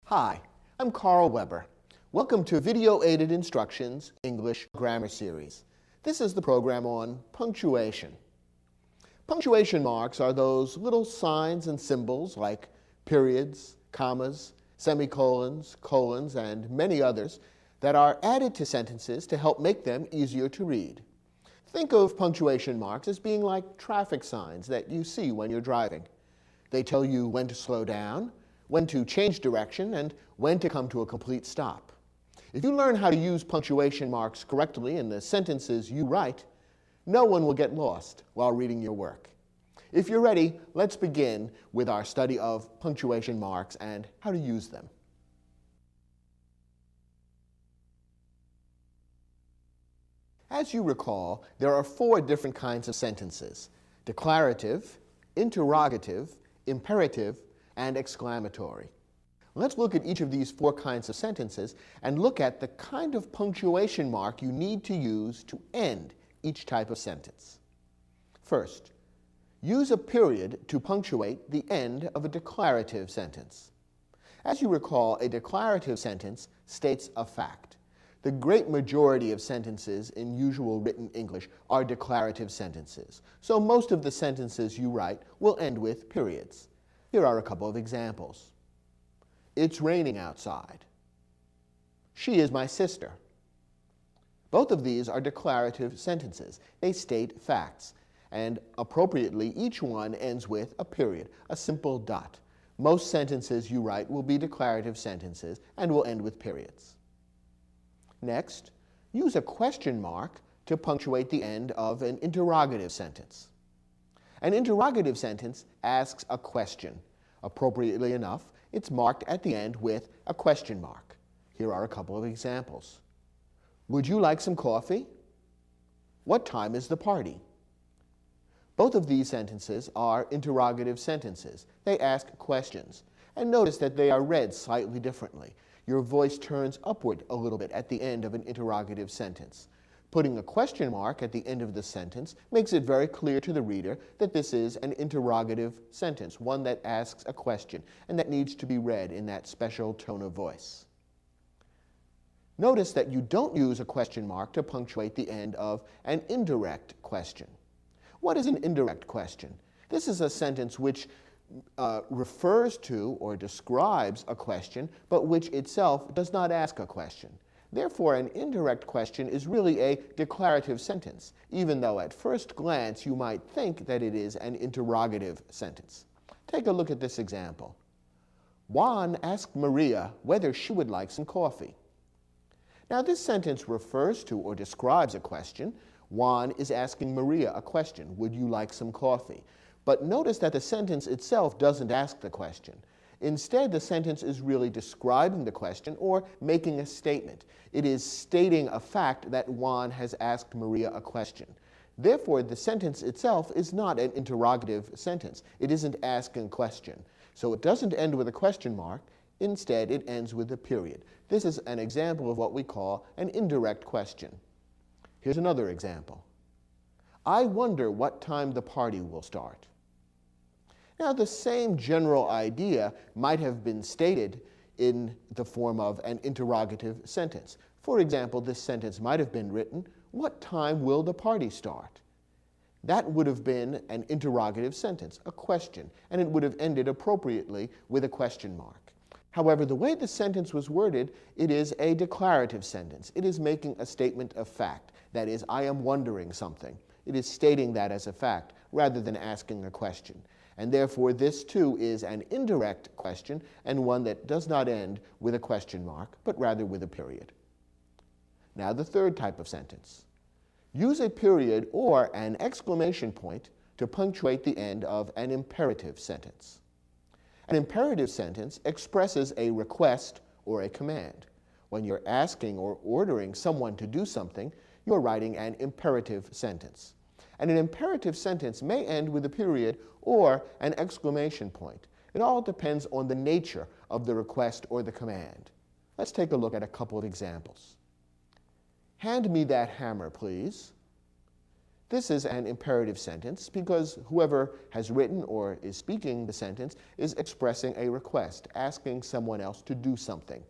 Hi, I'm Carl Weber. Welcome to Video-Aided Instructions English Grammar Series. This is the program on punctuation. Punctuation marks are those little signs and symbols like periods, commas, semicolons, colons, and many others that are added to sentences to help make them easier to read. Think of punctuation marks as being like traffic signs that you see when you're driving. They tell you when to slow down, when to change direction, and when to come to a complete stop. If you learn how to use punctuation marks correctly in the sentences you write, no one will get lost while reading your work. If you're ready, let's begin with our study of punctuation marks and how to use them. As you recall, there are 4 different kinds of sentences: declarative, interrogative, imperative, and exclamatory. Let's look at each of these 4 kinds of sentences and look at the kind of punctuation mark you need to use to end each type of sentence. First, use a period to punctuate the end of a declarative sentence. As you recall, a declarative sentence states a fact. The great majority of sentences in usual written English are declarative sentences, so most of the sentences you write will end with periods. Here are a couple of examples. It's raining outside. She is my sister. Both of these are declarative sentences. They state facts, and appropriately, each one ends with a period, a simple dot. Most sentences you write will be declarative sentences and will end with periods. Next, use a question mark to punctuate the end of an interrogative sentence. An interrogative sentence asks a question. Appropriately enough, it's marked at the end with a question mark. Here are a couple of examples. Would you like some coffee? What time is the party? Both of these sentences are interrogative sentences. They ask questions. And notice that they are read slightly differently. Your voice turns upward a little bit at the end of an interrogative sentence. Putting a question mark at the end of the sentence makes it very clear to the reader that this is an interrogative sentence, one that asks a question, and that needs to be read in that special tone of voice. Notice that you don't use a question mark to punctuate the end of an indirect question. What is an indirect question? This is a sentence which refers to or describes a question, but which itself does not ask a question. Therefore, an indirect question is really a declarative sentence, even though at first glance you might think that it is an interrogative sentence. Take a look at this example. Juan asked Maria whether she would like some coffee. Now, this sentence refers to or describes a question. Juan is asking Maria a question. Would you like some coffee? But notice that the sentence itself doesn't ask the question. Instead, the sentence is really describing the question or making a statement. It is stating a fact that Juan has asked Maria a question. Therefore, the sentence itself is not an interrogative sentence. It isn't asking a question. So it doesn't end with a question mark. Instead, it ends with a period. This is an example of what we call an indirect question. Here's another example. I wonder what time the party will start. Now, the same general idea might have been stated in the form of an interrogative sentence. For example, this sentence might have been written, what time will the party start? That would have been an interrogative sentence, a question, and it would have ended appropriately with a question mark. However, the way the sentence was worded, it is a declarative sentence. It is making a statement of fact. That is, I am wondering something. It is stating that as a fact rather than asking a question. And therefore, this too is an indirect question and one that does not end with a question mark, but rather with a period. Now, the third type of sentence. Use a period or an exclamation point to punctuate the end of an imperative sentence. An imperative sentence expresses a request or a command. When you're asking or ordering someone to do something, you're writing an imperative sentence. And an imperative sentence may end with a period or an exclamation point. It all depends on the nature of the request or the command. Let's take a look at a couple of examples. Hand me that hammer, please. This is an imperative sentence because whoever has written or is speaking the sentence is expressing a request, asking someone else to do something.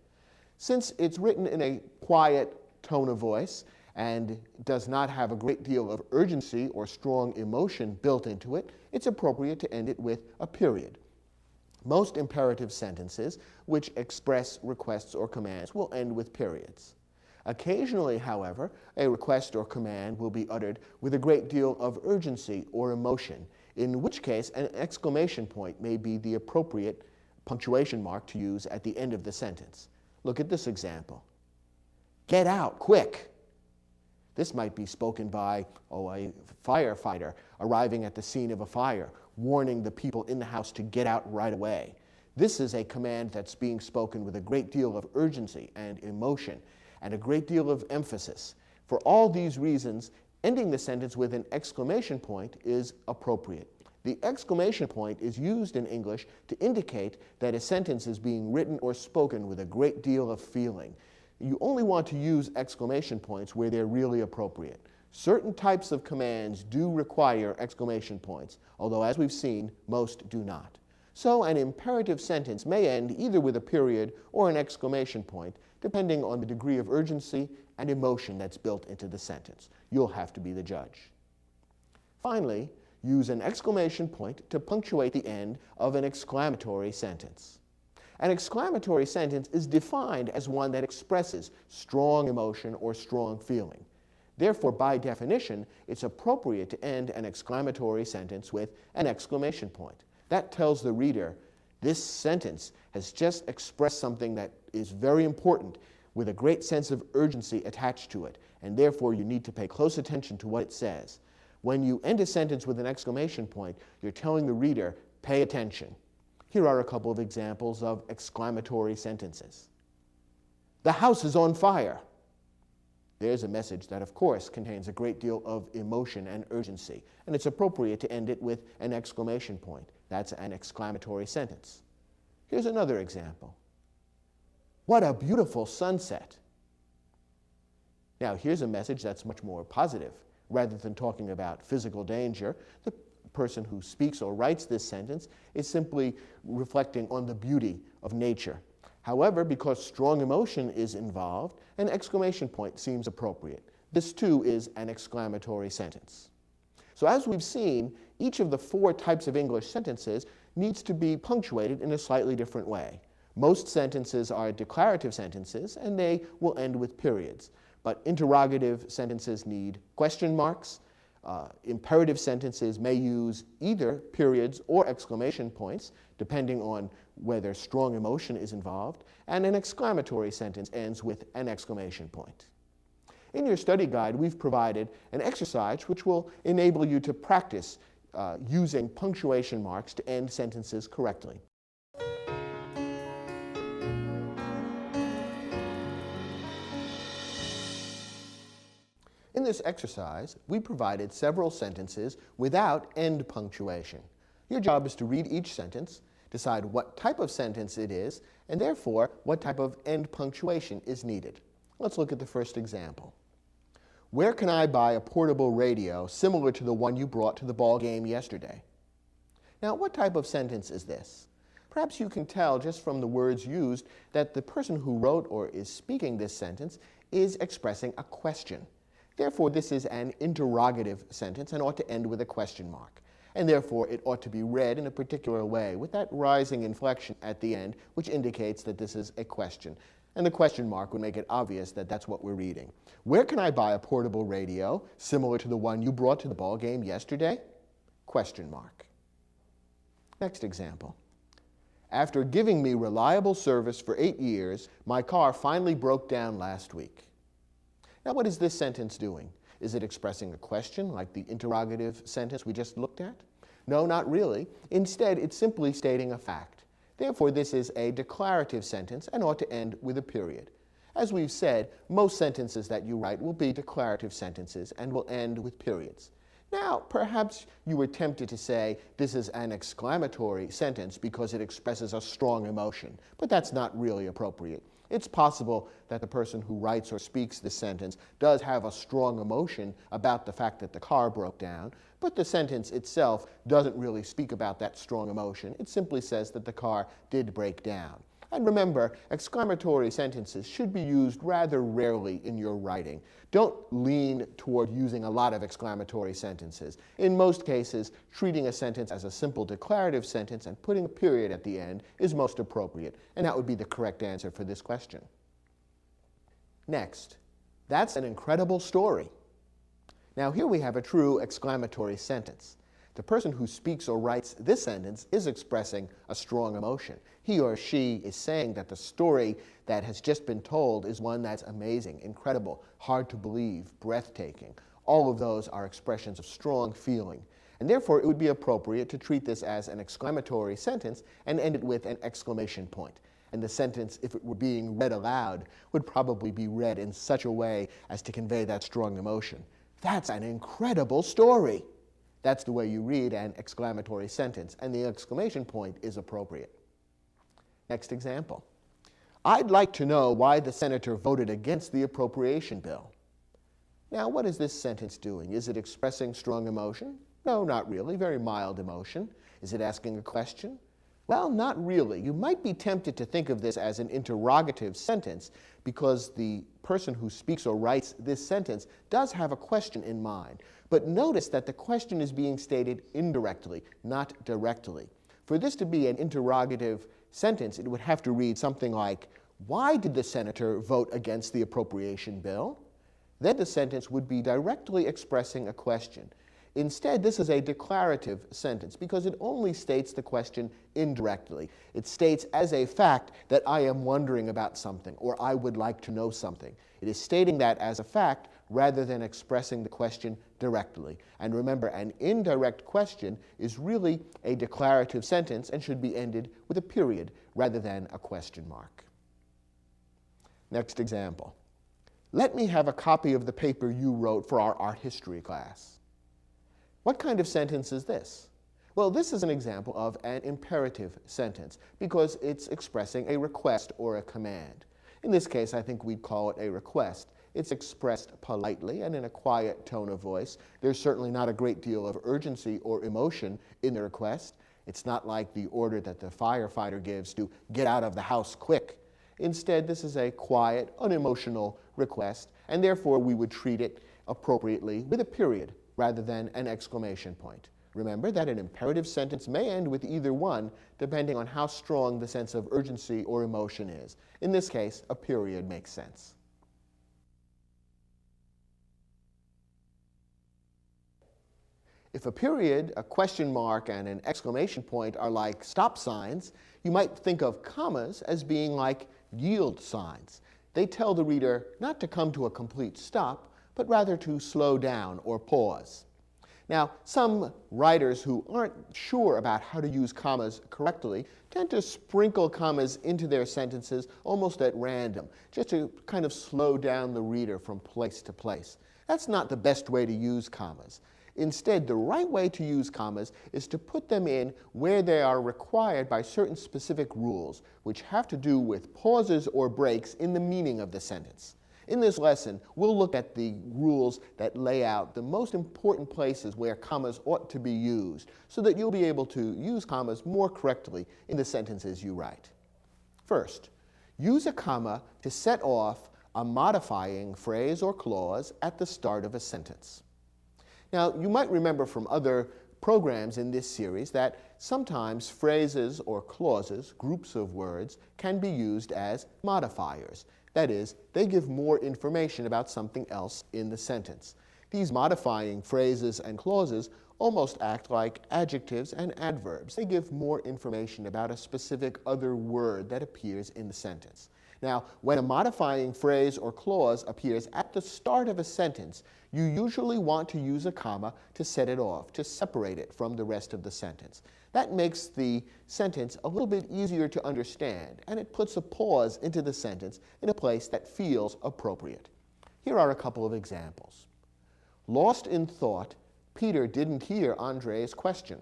Since it's written in a quiet tone of voice and does not have a great deal of urgency or strong emotion built into it, it's appropriate to end it with a period. Most imperative sentences which express requests or commands will end with periods. Occasionally, however, a request or command will be uttered with a great deal of urgency or emotion, in which case an exclamation point may be the appropriate punctuation mark to use at the end of the sentence. Look at this example. Get out, quick! This might be spoken by a firefighter arriving at the scene of a fire, warning the people in the house to get out right away. This is a command that's being spoken with a great deal of urgency and emotion and a great deal of emphasis. For all these reasons, ending the sentence with an exclamation point is appropriate. The exclamation point is used in English to indicate that a sentence is being written or spoken with a great deal of feeling. You only want to use exclamation points where they're really appropriate. Certain types of commands do require exclamation points, although as we've seen, most do not. So an imperative sentence may end either with a period or an exclamation point, depending on the degree of urgency and emotion that's built into the sentence. You'll have to be the judge. Finally, use an exclamation point to punctuate the end of an exclamatory sentence. An exclamatory sentence is defined as one that expresses strong emotion or strong feeling. Therefore, by definition, it's appropriate to end an exclamatory sentence with an exclamation point. That tells the reader, this sentence has just expressed something that is very important with a great sense of urgency attached to it, and therefore you need to pay close attention to what it says. When you end a sentence with an exclamation point, you're telling the reader, pay attention. Here are a couple of examples of exclamatory sentences. The house is on fire. There's a message that, of course, contains a great deal of emotion and urgency, and it's appropriate to end it with an exclamation point. That's an exclamatory sentence. Here's another example. What a beautiful sunset. Now, here's a message that's much more positive. Rather than talking about physical danger, the person who speaks or writes this sentence is simply reflecting on the beauty of nature. However, because strong emotion is involved, an exclamation point seems appropriate. This too is an exclamatory sentence. So as we've seen, each of the four types of English sentences needs to be punctuated in a slightly different way. Most sentences are declarative sentences, and they will end with periods. But interrogative sentences need question marks. Imperative sentences may use either periods or exclamation points, depending on whether strong emotion is involved, and an exclamatory sentence ends with an exclamation point. In your study guide, we've provided an exercise which will enable you to practice using punctuation marks to end sentences correctly. In this exercise, we provided several sentences without end punctuation. Your job is to read each sentence, decide what type of sentence it is, and therefore what type of end punctuation is needed. Let's look at the first example. Where can I buy a portable radio similar to the one you brought to the ball game yesterday? Now, what type of sentence is this? Perhaps you can tell just from the words used that the person who wrote or is speaking this sentence is expressing a question. Therefore, this is an interrogative sentence and ought to end with a question mark. And therefore, it ought to be read in a particular way with that rising inflection at the end, which indicates that this is a question. And the question mark would make it obvious that that's what we're reading. Where can I buy a portable radio similar to the one you brought to the ball game yesterday? Question mark. Next example. After giving me reliable service for 8 years, my car finally broke down last week. Now, what is this sentence doing? Is it expressing a question, like the interrogative sentence we just looked at? No, not really. Instead, it's simply stating a fact. Therefore, this is a declarative sentence and ought to end with a period. As we've said, most sentences that you write will be declarative sentences and will end with periods. Now, perhaps you were tempted to say this is an exclamatory sentence because it expresses a strong emotion, but that's not really appropriate. It's possible that the person who writes or speaks the sentence does have a strong emotion about the fact that the car broke down, but the sentence itself doesn't really speak about that strong emotion. It simply says that the car did break down. And remember, exclamatory sentences should be used rather rarely in your writing. Don't lean toward using a lot of exclamatory sentences. In most cases, treating a sentence as a simple declarative sentence and putting a period at the end is most appropriate, and that would be the correct answer for this question. Next, that's an incredible story. Now here we have a true exclamatory sentence. The person who speaks or writes this sentence is expressing a strong emotion. He or she is saying that the story that has just been told is one that's amazing, incredible, hard to believe, breathtaking. All of those are expressions of strong feeling. And therefore, it would be appropriate to treat this as an exclamatory sentence and end it with an exclamation point. And the sentence, if it were being read aloud, would probably be read in such a way as to convey that strong emotion. That's an incredible story. That's the way you read an exclamatory sentence, and the exclamation point is appropriate. Next example. I'd like to know why the senator voted against the appropriation bill. Now, what is this sentence doing? Is it expressing strong emotion? No, not really. Very mild emotion. Is it asking a question? Well, not really. You might be tempted to think of this as an interrogative sentence because the person who speaks or writes this sentence does have a question in mind. But notice that the question is being stated indirectly, not directly. For this to be an interrogative sentence, it would have to read something like, why did the senator vote against the appropriation bill? Then the sentence would be directly expressing a question. Instead, this is a declarative sentence because it only states the question indirectly. It states as a fact that I am wondering about something or I would like to know something. It is stating that as a fact rather than expressing the question directly. And remember, an indirect question is really a declarative sentence and should be ended with a period rather than a question mark. Next example. Let me have a copy of the paper you wrote for our art history class. What kind of sentence is this? Well, this is an example of an imperative sentence because it's expressing a request or a command. In this case, I think we'd call it a request. It's expressed politely and in a quiet tone of voice. There's certainly not a great deal of urgency or emotion in the request. It's not like the order that the firefighter gives to get out of the house quick. Instead, this is a quiet, unemotional request, and therefore we would treat it appropriately with a period rather than an exclamation point. Remember that an imperative sentence may end with either one, depending on how strong the sense of urgency or emotion is. In this case, a period makes sense. If a period, a question mark, and an exclamation point are like stop signs, you might think of commas as being like yield signs. They tell the reader not to come to a complete stop, but rather to slow down or pause. Now, some writers who aren't sure about how to use commas correctly tend to sprinkle commas into their sentences almost at random, just to kind of slow down the reader from place to place. That's not the best way to use commas. Instead, the right way to use commas is to put them in where they are required by certain specific rules, which have to do with pauses or breaks in the meaning of the sentence. In this lesson, we'll look at the rules that lay out the most important places where commas ought to be used so that you'll be able to use commas more correctly in the sentences you write. First, use a comma to set off a modifying phrase or clause at the start of a sentence. Now, you might remember from other programs in this series that sometimes phrases or clauses, groups of words, can be used as modifiers. That is, they give more information about something else in the sentence. These modifying phrases and clauses almost act like adjectives and adverbs. They give more information about a specific other word that appears in the sentence. Now, when a modifying phrase or clause appears at the start of a sentence, you usually want to use a comma to set it off, to separate it from the rest of the sentence. That makes the sentence a little bit easier to understand, and it puts a pause into the sentence in a place that feels appropriate. Here are a couple of examples. Lost in thought, Peter didn't hear Andre's question.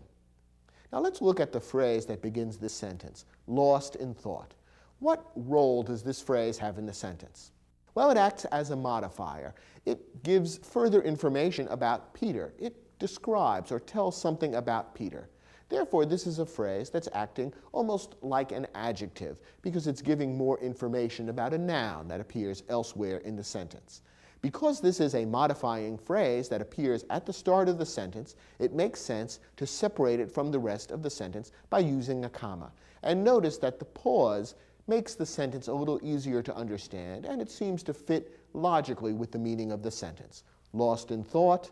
Now let's look at the phrase that begins this sentence, lost in thought. What role does this phrase have in the sentence? Well, it acts as a modifier. It gives further information about Peter. It describes or tells something about Peter. Therefore, this is a phrase that's acting almost like an adjective because it's giving more information about a noun that appears elsewhere in the sentence. Because this is a modifying phrase that appears at the start of the sentence, it makes sense to separate it from the rest of the sentence by using a comma. And notice that the pause makes the sentence a little easier to understand, and it seems to fit logically with the meaning of the sentence. Lost in thought,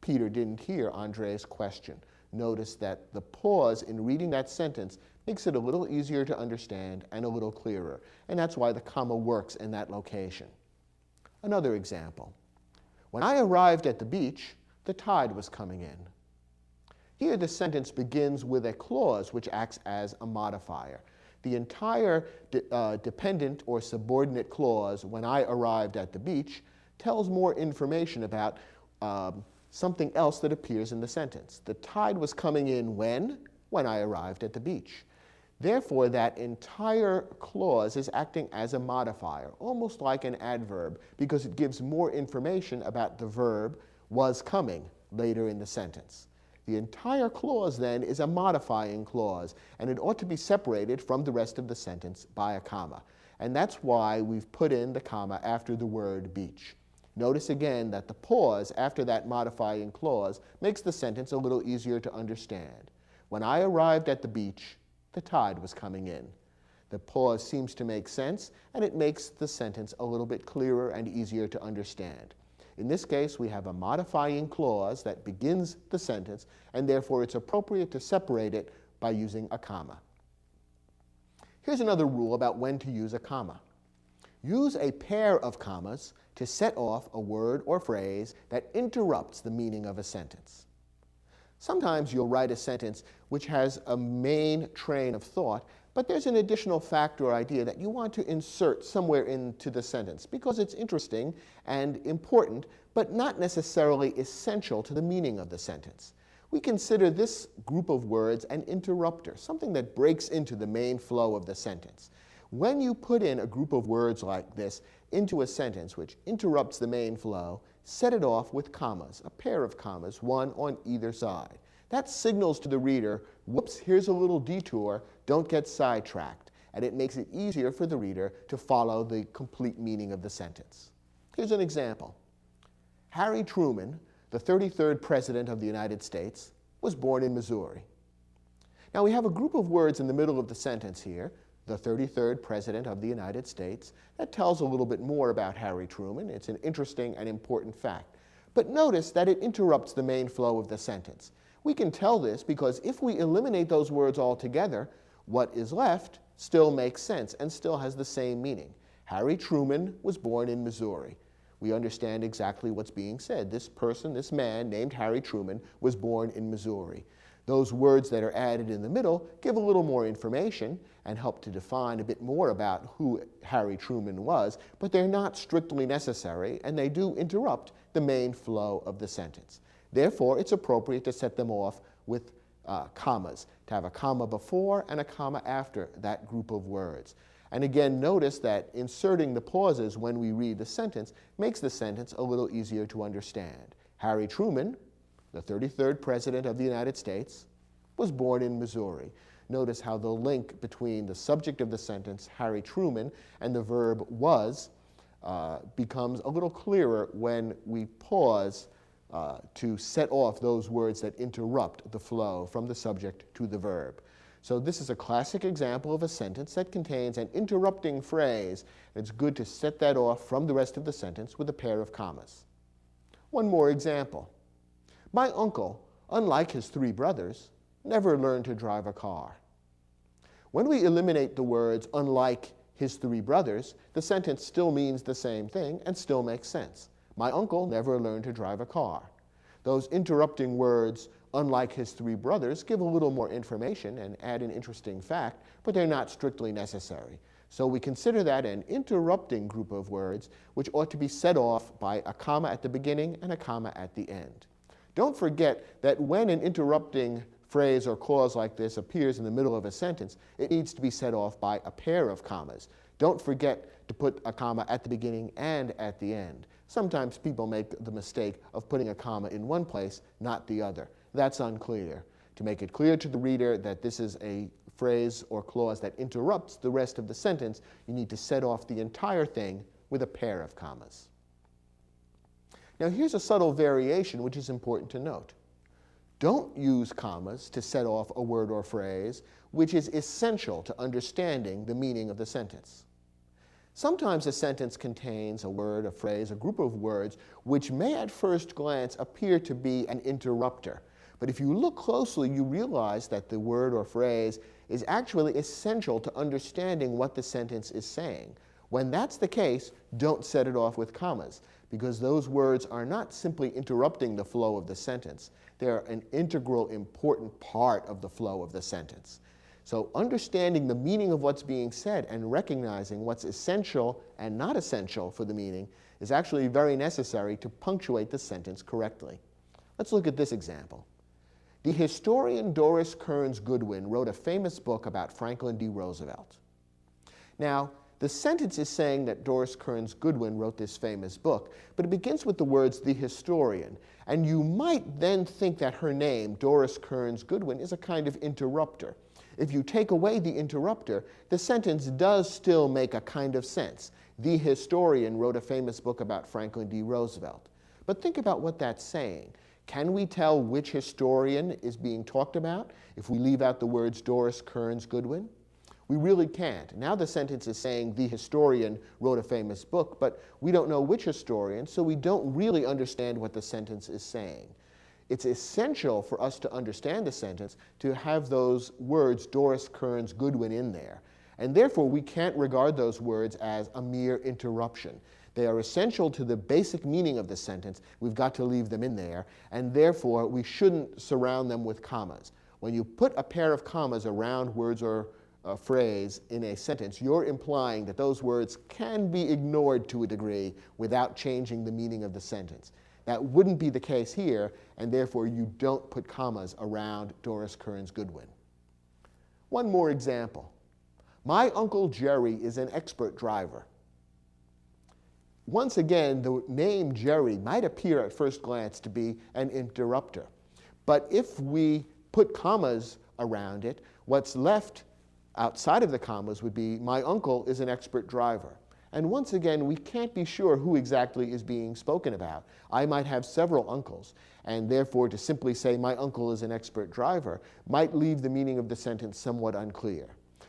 Peter didn't hear Andre's question. Notice that the pause in reading that sentence makes it a little easier to understand and a little clearer, and that's why the comma works in that location. Another example. When I arrived at the beach, the tide was coming in. Here the sentence begins with a clause which acts as a modifier. The entire dependent or subordinate clause, when I arrived at the beach, tells more information about something else that appears in the sentence. The tide was coming in when? When I arrived at the beach. Therefore, that entire clause is acting as a modifier, almost like an adverb, because it gives more information about the verb was coming later in the sentence. The entire clause, then, is a modifying clause, and it ought to be separated from the rest of the sentence by a comma. And that's why we've put in the comma after the word beach. Notice again that the pause after that modifying clause makes the sentence a little easier to understand. When I arrived at the beach, the tide was coming in. The pause seems to make sense, and it makes the sentence a little bit clearer and easier to understand. In this case, we have a modifying clause that begins the sentence, and therefore it's appropriate to separate it by using a comma. Here's another rule about when to use a comma. Use a pair of commas to set off a word or phrase that interrupts the meaning of a sentence. Sometimes you'll write a sentence which has a main train of thought, but there's an additional fact or idea that you want to insert somewhere into the sentence because it's interesting and important, but not necessarily essential to the meaning of the sentence. We consider this group of words an interrupter, something that breaks into the main flow of the sentence. When you put in a group of words like this into a sentence which interrupts the main flow, set it off with commas, a pair of commas, one on either side. That signals to the reader, whoops, here's a little detour, don't get sidetracked, and it makes it easier for the reader to follow the complete meaning of the sentence. Here's an example. Harry Truman, the 33rd President of the United States, was born in Missouri. Now we have a group of words in the middle of the sentence here, the 33rd President of the United States, that tells a little bit more about Harry Truman. It's an interesting and important fact. But notice that it interrupts the main flow of the sentence. We can tell this because if we eliminate those words altogether, what is left still makes sense and still has the same meaning. Harry Truman was born in Missouri. We understand exactly what's being said. This person, this man named Harry Truman, was born in Missouri. Those words that are added in the middle give a little more information and help to define a bit more about who Harry Truman was, but they're not strictly necessary, and they do interrupt the main flow of the sentence. Therefore, it's appropriate to set them off with commas, to have a comma before and a comma after that group of words. And again, notice that inserting the pauses when we read the sentence makes the sentence a little easier to understand. Harry Truman, the 33rd President of the United States, was born in Missouri. Notice how the link between the subject of the sentence, Harry Truman, and the verb was becomes a little clearer when we pause to set off those words that interrupt the flow from the subject to the verb. So this is a classic example of a sentence that contains an interrupting phrase. It's good to set that off from the rest of the sentence with a pair of commas. One more example. My uncle, unlike his three brothers, never learned to drive a car. When we eliminate the words unlike his three brothers, the sentence still means the same thing and still makes sense. My uncle never learned to drive a car. Those interrupting words, unlike his three brothers, give a little more information and add an interesting fact, but they're not strictly necessary. So we consider that an interrupting group of words which ought to be set off by a comma at the beginning and a comma at the end. Don't forget that when an interrupting phrase or clause like this appears in the middle of a sentence, it needs to be set off by a pair of commas. Don't forget to put a comma at the beginning and at the end. Sometimes people make the mistake of putting a comma in one place, not the other. That's unclear. To make it clear to the reader that this is a phrase or clause that interrupts the rest of the sentence, you need to set off the entire thing with a pair of commas. Now here's a subtle variation which is important to note. Don't use commas to set off a word or phrase which is essential to understanding the meaning of the sentence. Sometimes a sentence contains a word, a phrase, a group of words which may at first glance appear to be an interrupter. But if you look closely, you realize that the word or phrase is actually essential to understanding what the sentence is saying. When that's the case, don't set it off with commas, because those words are not simply interrupting the flow of the sentence. They're an integral, important part of the flow of the sentence. So understanding the meaning of what's being said and recognizing what's essential and not essential for the meaning is actually very necessary to punctuate the sentence correctly. Let's look at this example. The historian Doris Kearns Goodwin wrote a famous book about Franklin D. Roosevelt. Now, the sentence is saying that Doris Kearns Goodwin wrote this famous book, but it begins with the words, the historian. And you might then think that her name, Doris Kearns Goodwin, is a kind of interrupter. If you take away the interrupter, the sentence does still make a kind of sense. The historian wrote a famous book about Franklin D. Roosevelt. But think about what that's saying. Can we tell which historian is being talked about if we leave out the words Doris Kearns Goodwin? We really can't. Now the sentence is saying the historian wrote a famous book, but we don't know which historian, so we don't really understand what the sentence is saying. It's essential for us to understand the sentence to have those words Doris Kearns Goodwin in there. And therefore, we can't regard those words as a mere interruption. They are essential to the basic meaning of the sentence. We've got to leave them in there, and therefore we shouldn't surround them with commas. When you put a pair of commas around words or a phrase in a sentence, you're implying that those words can be ignored to a degree without changing the meaning of the sentence. That wouldn't be the case here, and therefore you don't put commas around Doris Kearns Goodwin. One more example. My Uncle Jerry is an expert driver. Once again, the name Jerry might appear at first glance to be an interrupter. But if we put commas around it, what's left outside of the commas would be, my uncle is an expert driver. And once again, we can't be sure who exactly is being spoken about. I might have several uncles, and therefore to simply say my uncle is an expert driver might leave the meaning of the sentence somewhat unclear.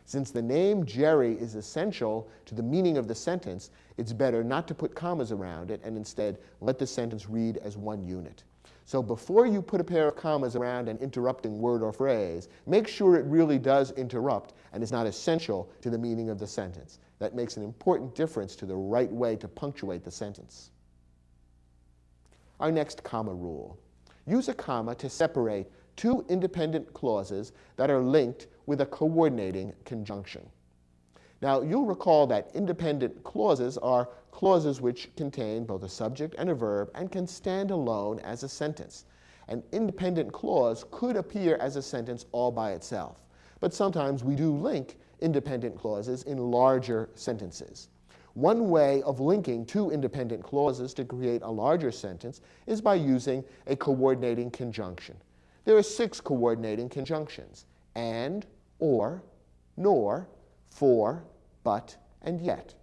Since the name Jerry is essential to the meaning of the sentence, it's better not to put commas around it and instead let the sentence read as one unit. So before you put a pair of commas around an interrupting word or phrase, make sure it really does interrupt and is not essential to the meaning of the sentence. That makes an important difference to the right way to punctuate the sentence. Our next comma rule. Use a comma to separate two independent clauses that are linked with a coordinating conjunction. Now, you'll recall that independent clauses are clauses which contain both a subject and a verb and can stand alone as a sentence. An independent clause could appear as a sentence all by itself, but sometimes we do link independent clauses in larger sentences. One way of linking two independent clauses to create a larger sentence is by using a coordinating conjunction. There are 6 coordinating conjunctions: and, or, nor, for, but, and yet.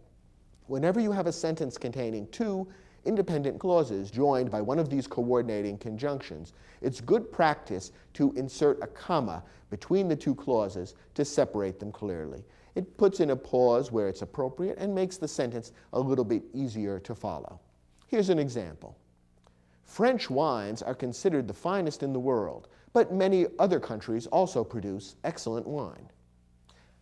Whenever you have a sentence containing 2 independent clauses joined by one of these coordinating conjunctions, it's good practice to insert a comma between the 2 clauses to separate them clearly. It puts in a pause where it's appropriate and makes the sentence a little bit easier to follow. Here's an example. French wines are considered the finest in the world, but many other countries also produce excellent wine.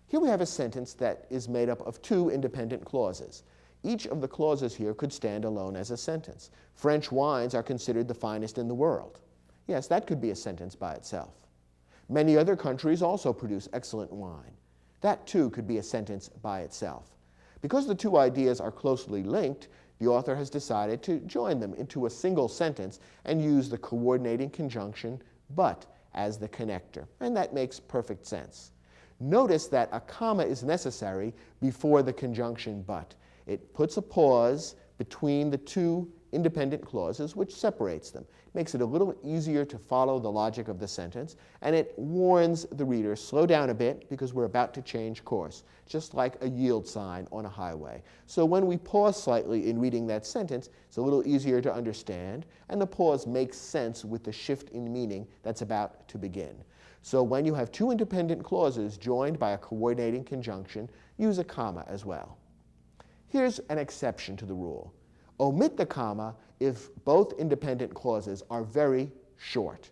Here we have a sentence that is made up of 2 independent clauses. Each of the clauses here could stand alone as a sentence. French wines are considered the finest in the world. Yes, that could be a sentence by itself. Many other countries also produce excellent wine. That too could be a sentence by itself. Because the 2 ideas are closely linked, the author has decided to join them into a single sentence and use the coordinating conjunction but as the connector, and that makes perfect sense. Notice that a comma is necessary before the conjunction but. It puts a pause between the two independent clauses, which separates them. It makes it a little easier to follow the logic of the sentence, and it warns the reader, slow down a bit because we're about to change course, just like a yield sign on a highway. So when we pause slightly in reading that sentence, it's a little easier to understand, and the pause makes sense with the shift in meaning that's about to begin. So when you have two independent clauses joined by a coordinating conjunction, use a comma as well. Here's an exception to the rule. Omit the comma if both independent clauses are very short.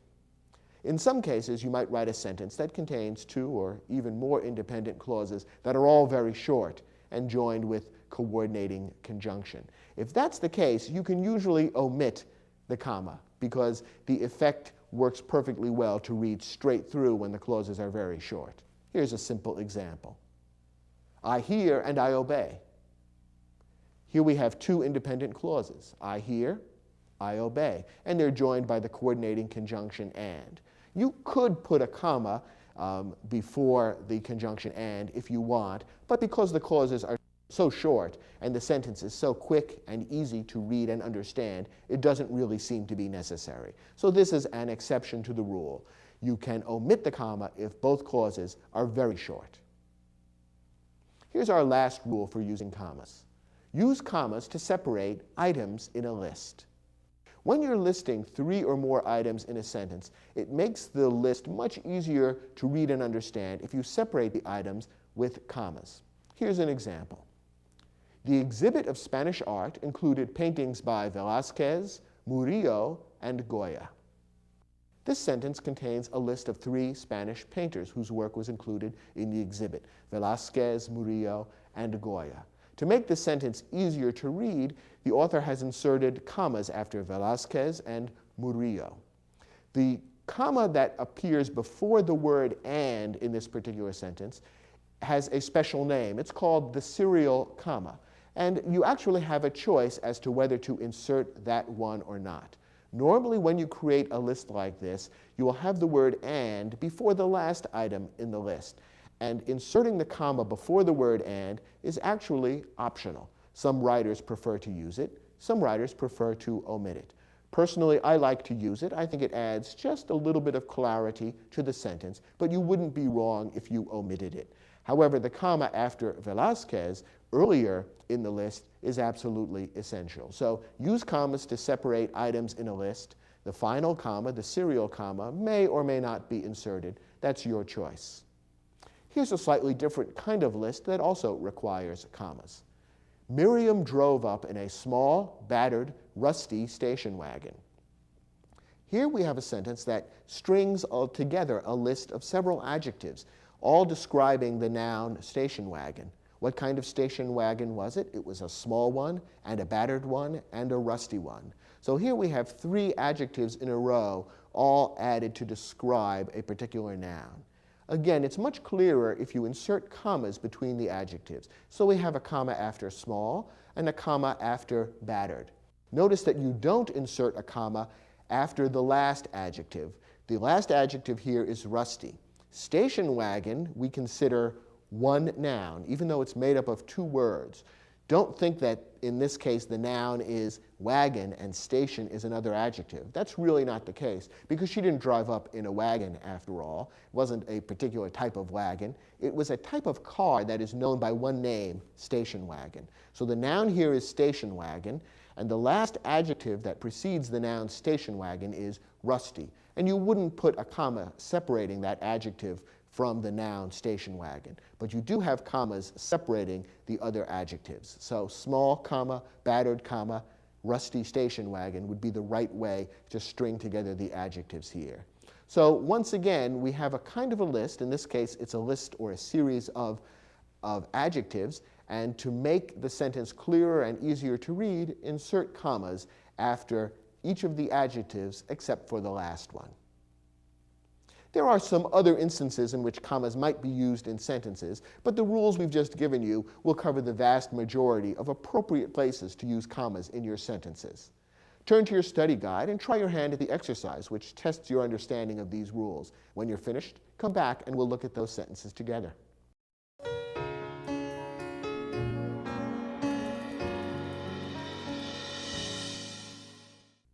In some cases, you might write a sentence that contains two or even more independent clauses that are all very short and joined with coordinating conjunction. If that's the case, you can usually omit the comma because the effect works perfectly well to read straight through when the clauses are very short. Here's a simple example. I hear and I obey. Here we have two independent clauses. I hear, I obey. And they're joined by the coordinating conjunction and. You could put a comma before the conjunction and if you want, but because the clauses are so short and the sentence is so quick and easy to read and understand, it doesn't really seem to be necessary. So this is an exception to the rule. You can omit the comma if both clauses are very short. Here's our last rule for using commas. Use commas to separate items in a list. When you're listing three or more items in a sentence, it makes the list much easier to read and understand if you separate the items with commas. Here's an example. The exhibit of Spanish art included paintings by Velázquez, Murillo, and Goya. This sentence contains a list of three Spanish painters whose work was included in the exhibit, Velázquez, Murillo, and Goya. To make the sentence easier to read, the author has inserted commas after Velázquez and Murillo. The comma that appears before the word and in this particular sentence has a special name. It's called the serial comma. And you actually have a choice as to whether to insert that one or not. Normally, when you create a list like this, you will have the word and before the last item in the list. And inserting the comma before the word and is actually optional. Some writers prefer to use it. Some writers prefer to omit it. Personally, I like to use it. I think it adds just a little bit of clarity to the sentence, but you wouldn't be wrong if you omitted it. However, the comma after Velázquez earlier in the list is absolutely essential. So use commas to separate items in a list. The final comma, the serial comma, may or may not be inserted. That's your choice. Here's a slightly different kind of list that also requires commas. Miriam drove up in a small, battered, rusty station wagon. Here we have a sentence that strings together a list of several adjectives, all describing the noun station wagon. What kind of station wagon was it? It was a small one, and a battered one, and a rusty one. So here we have three adjectives in a row, all added to describe a particular noun. Again, it's much clearer if you insert commas between the adjectives. So we have a comma after small and a comma after battered. Notice that you don't insert a comma after the last adjective. The last adjective here is rusty. Station wagon we consider one noun, even though it's made up of two words. Don't think that in this case the noun is wagon and station is another adjective. That's really not the case because she didn't drive up in a wagon after all. It wasn't a particular type of wagon. It was a type of car that is known by one name, station wagon. So the noun here is station wagon, and the last adjective that precedes the noun station wagon is rusty. And you wouldn't put a comma separating that adjective from the noun station wagon. But you do have commas separating the other adjectives. So small comma, battered comma, rusty station wagon would be the right way to string together the adjectives here. So once again, we have a kind of a list. In this case, it's a list or a series of adjectives. And to make the sentence clearer and easier to read, insert commas after each of the adjectives except for the last one. There are some other instances in which commas might be used in sentences, but the rules we've just given you will cover the vast majority of appropriate places to use commas in your sentences. Turn to your study guide and try your hand at the exercise, which tests your understanding of these rules. When you're finished, come back and we'll look at those sentences together.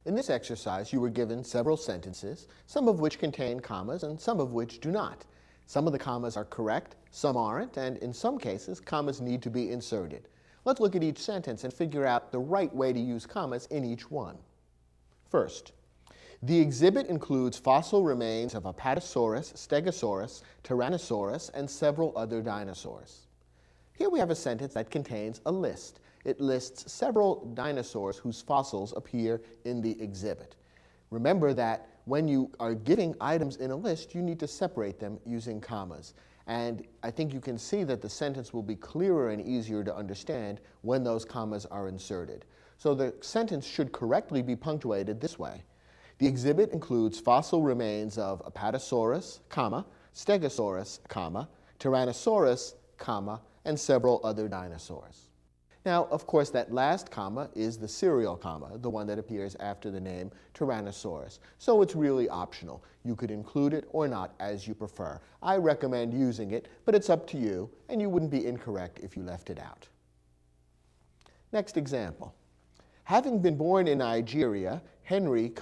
In this exercise, you were given several sentences, some of which contain commas and some of which do not. Some of the commas are correct, some aren't, and in some cases, commas need to be inserted. Let's look at each sentence and figure out the right way to use commas in each one. First, the exhibit includes fossil remains of Apatosaurus, Stegosaurus, Tyrannosaurus, and several other dinosaurs. Here we have a sentence that contains a list. It lists several dinosaurs whose fossils appear in the exhibit. Remember that when you are giving items in a list, you need to separate them using commas. And I think you can see that the sentence will be clearer and easier to understand when those commas are inserted. So the sentence should correctly be punctuated this way. The exhibit includes fossil remains of Apatosaurus, Stegosaurus, Tyrannosaurus, and several other dinosaurs. Now, of course, that last comma is the serial comma, the one that appears after the name Tyrannosaurus. So it's really optional. You could include it or not as you prefer. I recommend using it, but it's up to you, and you wouldn't be incorrect if you left it out. Next example. Having been born in Nigeria, Henry,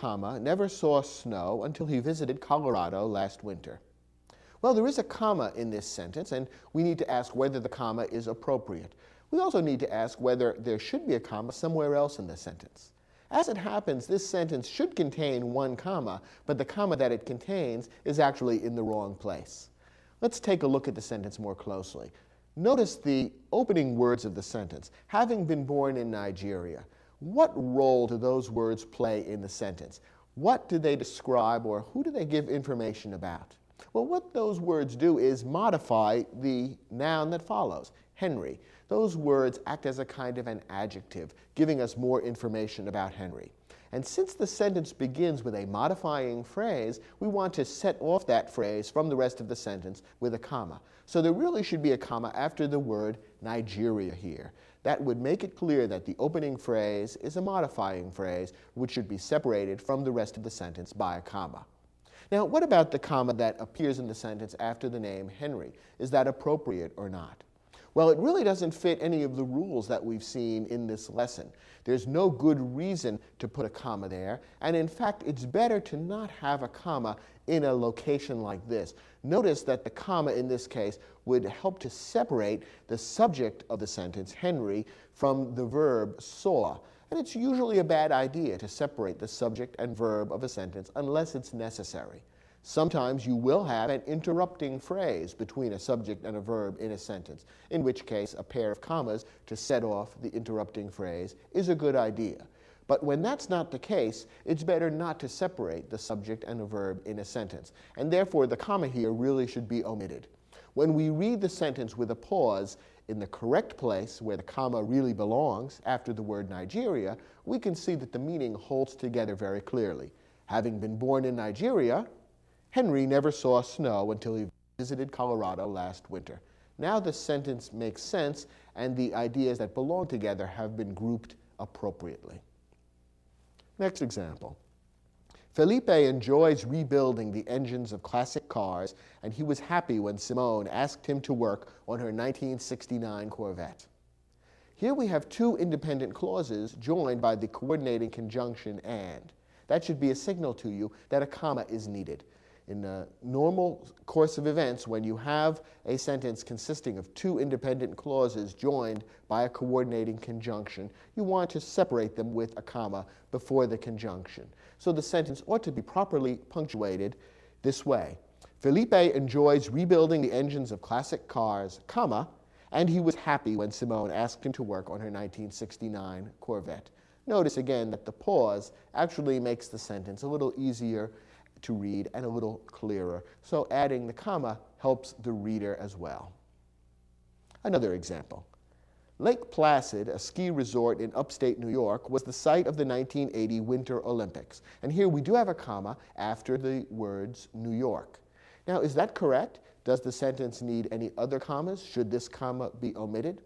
never saw snow until he visited Colorado last winter. Well, there is a comma in this sentence, and we need to ask whether the comma is appropriate. We also need to ask whether there should be a comma somewhere else in the sentence. As it happens, this sentence should contain one comma, but the comma that it contains is actually in the wrong place. Let's take a look at the sentence more closely. Notice the opening words of the sentence. Having been born in Nigeria. What role do those words play in the sentence? What do they describe, or who do they give information about? Well, what those words do is modify the noun that follows, Henry. Those words act as a kind of an adjective, giving us more information about Henry. And since the sentence begins with a modifying phrase, we want to set off that phrase from the rest of the sentence with a comma. So there really should be a comma after the word Nigeria here. That would make it clear that the opening phrase is a modifying phrase, which should be separated from the rest of the sentence by a comma. Now, what about the comma that appears in the sentence after the name Henry? Is that appropriate or not? Well, it really doesn't fit any of the rules that we've seen in this lesson. There's no good reason to put a comma there, and in fact, it's better to not have a comma in a location like this. Notice that the comma in this case would help to separate the subject of the sentence, Henry, from the verb saw. And it's usually a bad idea to separate the subject and verb of a sentence unless it's necessary. Sometimes you will have an interrupting phrase between a subject and a verb in a sentence, in which case a pair of commas to set off the interrupting phrase is a good idea. But when that's not the case, it's better not to separate the subject and a verb in a sentence, and therefore the comma here really should be omitted. When we read the sentence with a pause in the correct place where the comma really belongs after the word Nigeria, we can see that the meaning holds together very clearly. Having been born in Nigeria, Henry never saw snow until he visited Colorado last winter. Now the sentence makes sense, and the ideas that belong together have been grouped appropriately. Next example. Felipe enjoys rebuilding the engines of classic cars, and he was happy when Simone asked him to work on her 1969 Corvette. Here we have two independent clauses joined by the coordinating conjunction and. That should be a signal to you that a comma is needed. In the normal course of events, when you have a sentence consisting of two independent clauses joined by a coordinating conjunction, you want to separate them with a comma before the conjunction. So the sentence ought to be properly punctuated this way. Felipe enjoys rebuilding the engines of classic cars, and he was happy when Simone asked him to work on her 1969 Corvette. Notice again that the pause actually makes the sentence a little easier to read and a little clearer. So adding the comma helps the reader as well. Another example. Lake Placid, a ski resort in upstate New York, was the site of the 1980 Winter Olympics. And here we do have a comma after the words New York. Now, is that correct? Does the sentence need any other commas? Should this comma be omitted?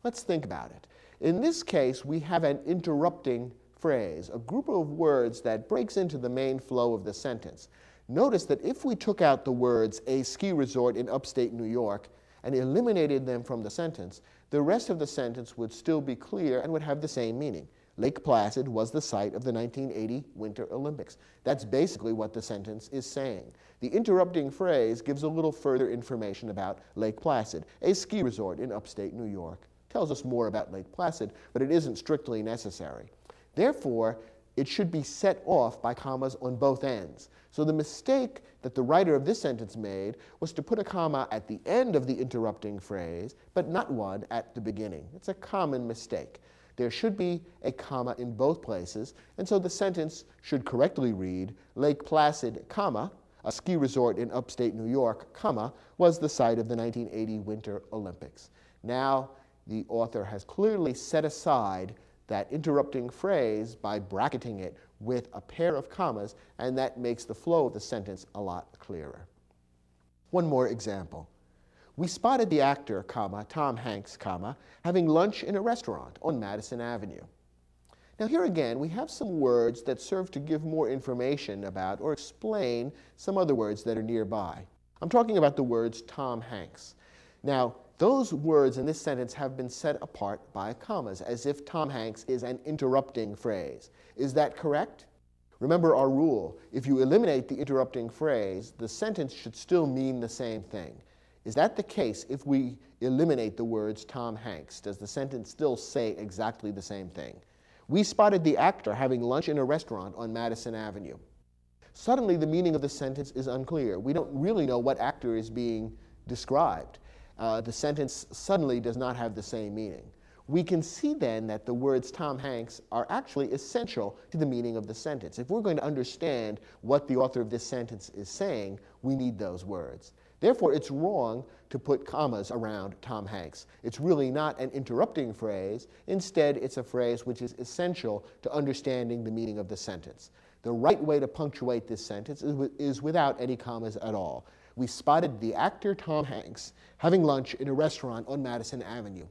Let's think about it. In this case, we have an interrupting phrase, a group of words that breaks into the main flow of the sentence. Notice that if we took out the words "a ski resort in upstate New York" and eliminated them from the sentence, the rest of the sentence would still be clear and would have the same meaning. Lake Placid was the site of the 1980 Winter Olympics. That's basically what the sentence is saying. The interrupting phrase gives a little further information about Lake Placid, a ski resort in upstate New York. Tells us more about Lake Placid, but it isn't strictly necessary. Therefore, it should be set off by commas on both ends. So the mistake that the writer of this sentence made was to put a comma at the end of the interrupting phrase, but not one at the beginning. It's a common mistake. There should be a comma in both places, and so the sentence should correctly read, Lake Placid, comma, a ski resort in upstate New York, comma, was the site of the 1980 Winter Olympics. Now, the author has clearly set aside that interrupting phrase by bracketing it with a pair of commas, and that makes the flow of the sentence a lot clearer. One more example. We spotted the actor, comma, Tom Hanks, comma, having lunch in a restaurant on Madison Avenue. Now here again, we have some words that serve to give more information about or explain some other words that are nearby. I'm talking about the words Tom Hanks. Now, those words in this sentence have been set apart by commas, as if Tom Hanks is an interrupting phrase. Is that correct? Remember our rule. If you eliminate the interrupting phrase, the sentence should still mean the same thing. Is that the case if we eliminate the words Tom Hanks? Does the sentence still say exactly the same thing? We spotted the actor having lunch in a restaurant on Madison Avenue. Suddenly, the meaning of the sentence is unclear. We don't really know what actor is being described. The sentence suddenly does not have the same meaning. We can see then that the words Tom Hanks are actually essential to the meaning of the sentence. If we're going to understand what the author of this sentence is saying, we need those words. Therefore, it's wrong to put commas around Tom Hanks. It's really not an interrupting phrase. Instead, it's a phrase which is essential to understanding the meaning of the sentence. The right way to punctuate this sentence is without any commas at all. We spotted the actor Tom Hanks having lunch in a restaurant on Madison Avenue.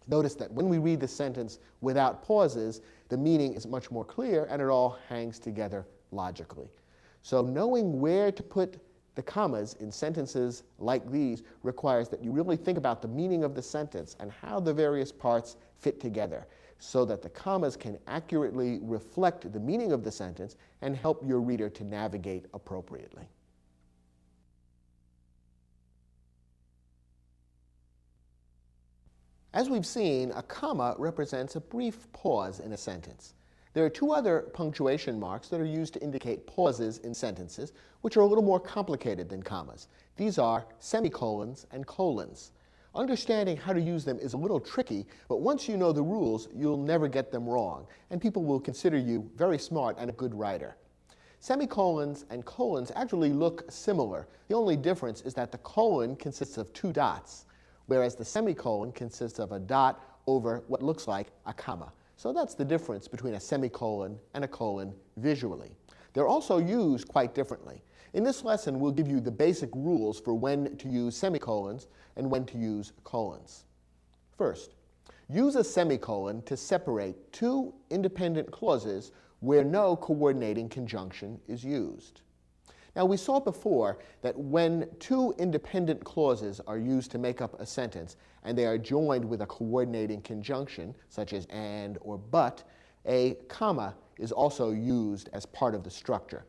Notice that when we read the sentence without pauses, the meaning is much more clear and it all hangs together logically. So knowing where to put the commas in sentences like these requires that you really think about the meaning of the sentence and how the various parts fit together so that the commas can accurately reflect the meaning of the sentence and help your reader to navigate appropriately. As we've seen, a comma represents a brief pause in a sentence. There are two other punctuation marks that are used to indicate pauses in sentences, which are a little more complicated than commas. These are semicolons and colons. Understanding how to use them is a little tricky, but once you know the rules, you'll never get them wrong, and people will consider you very smart and a good writer. Semicolons and colons actually look similar. The only difference is that the colon consists of two dots, whereas the semicolon consists of a dot over what looks like a comma. So that's the difference between a semicolon and a colon visually. They're also used quite differently. In this lesson, we'll give you the basic rules for when to use semicolons and when to use colons. First, use a semicolon to separate two independent clauses where no coordinating conjunction is used. Now, we saw before that when two independent clauses are used to make up a sentence and they are joined with a coordinating conjunction, such as and or but, a comma is also used as part of the structure.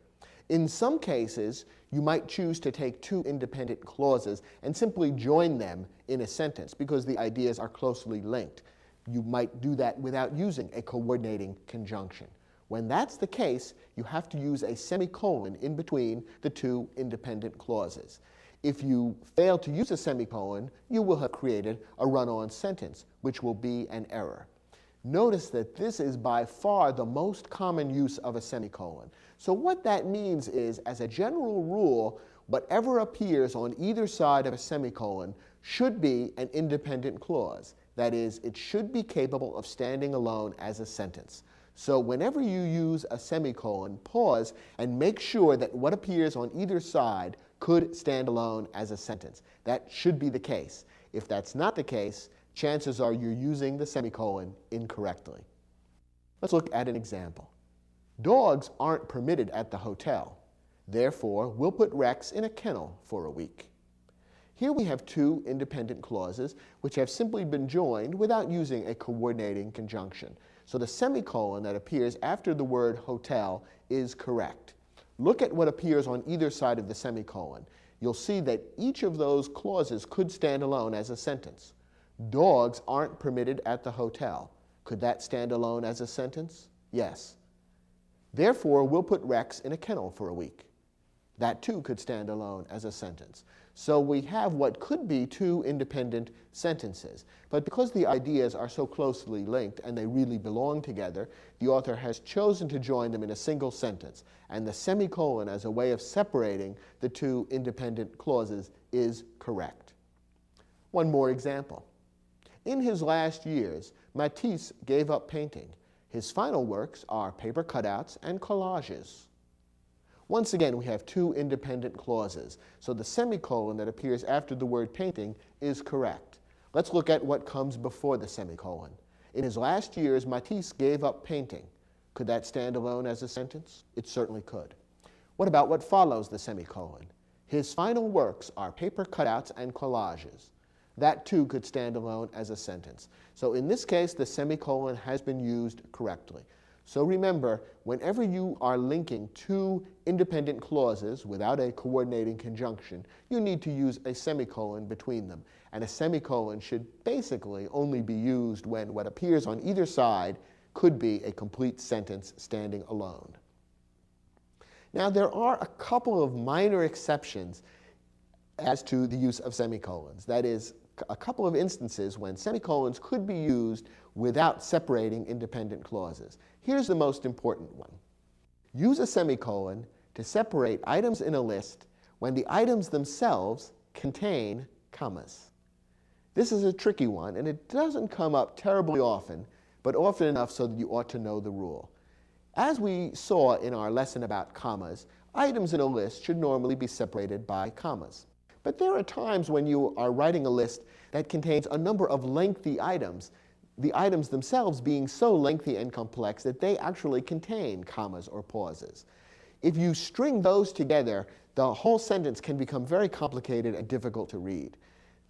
In some cases, you might choose to take two independent clauses and simply join them in a sentence because the ideas are closely linked. You might do that without using a coordinating conjunction. When that's the case, you have to use a semicolon in between the two independent clauses. If you fail to use a semicolon, you will have created a run-on sentence, which will be an error. Notice that this is by far the most common use of a semicolon. So what that means is, as a general rule, whatever appears on either side of a semicolon should be an independent clause. That is, it should be capable of standing alone as a sentence. So whenever you use a semicolon, pause and make sure that what appears on either side could stand alone as a sentence. That should be the case. If that's not the case, chances are you're using the semicolon incorrectly. Let's look at an example. Dogs aren't permitted at the hotel. Therefore, we'll put Rex in a kennel for a week. Here we have two independent clauses which have simply been joined without using a coordinating conjunction. So the semicolon that appears after the word hotel is correct. Look at what appears on either side of the semicolon. You'll see that each of those clauses could stand alone as a sentence. Dogs aren't permitted at the hotel. Could that stand alone as a sentence? Yes. Therefore, we'll put Rex in a kennel for a week. That too could stand alone as a sentence. So we have what could be two independent sentences. But because the ideas are so closely linked and they really belong together, the author has chosen to join them in a single sentence. And the semicolon as a way of separating the two independent clauses is correct. One more example. In his last years, Matisse gave up painting. His final works are paper cutouts and collages. Once again, we have two independent clauses, so the semicolon that appears after the word painting is correct. Let's look at what comes before the semicolon. In his last years, Matisse gave up painting. Could that stand alone as a sentence? It certainly could. What about what follows the semicolon? His final works are paper cutouts and collages. That too could stand alone as a sentence. So in this case, the semicolon has been used correctly. So remember, whenever you are linking two independent clauses without a coordinating conjunction, you need to use a semicolon between them. And a semicolon should basically only be used when what appears on either side could be a complete sentence standing alone. Now, there are a couple of minor exceptions as to the use of semicolons. That is, a couple of instances when semicolons could be used without separating independent clauses. Here's the most important one. Use a semicolon to separate items in a list when the items themselves contain commas. This is a tricky one, and it doesn't come up terribly often, but often enough so that you ought to know the rule. As we saw in our lesson about commas, items in a list should normally be separated by commas. But there are times when you are writing a list that contains a number of lengthy items, the items themselves being so lengthy and complex that they actually contain commas or pauses. If you string those together, the whole sentence can become very complicated and difficult to read.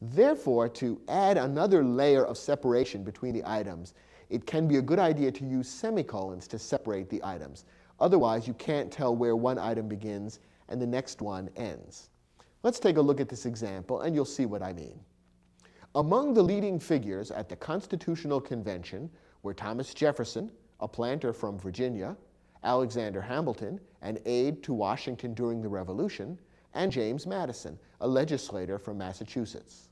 Therefore, to add another layer of separation between the items, it can be a good idea to use semicolons to separate the items. Otherwise, you can't tell where one item begins and the next one ends. Let's take a look at this example, and you'll see what I mean. Among the leading figures at the Constitutional Convention were Thomas Jefferson, a planter from Virginia, Alexander Hamilton, an aide to Washington during the Revolution, and James Madison, a legislator from Massachusetts.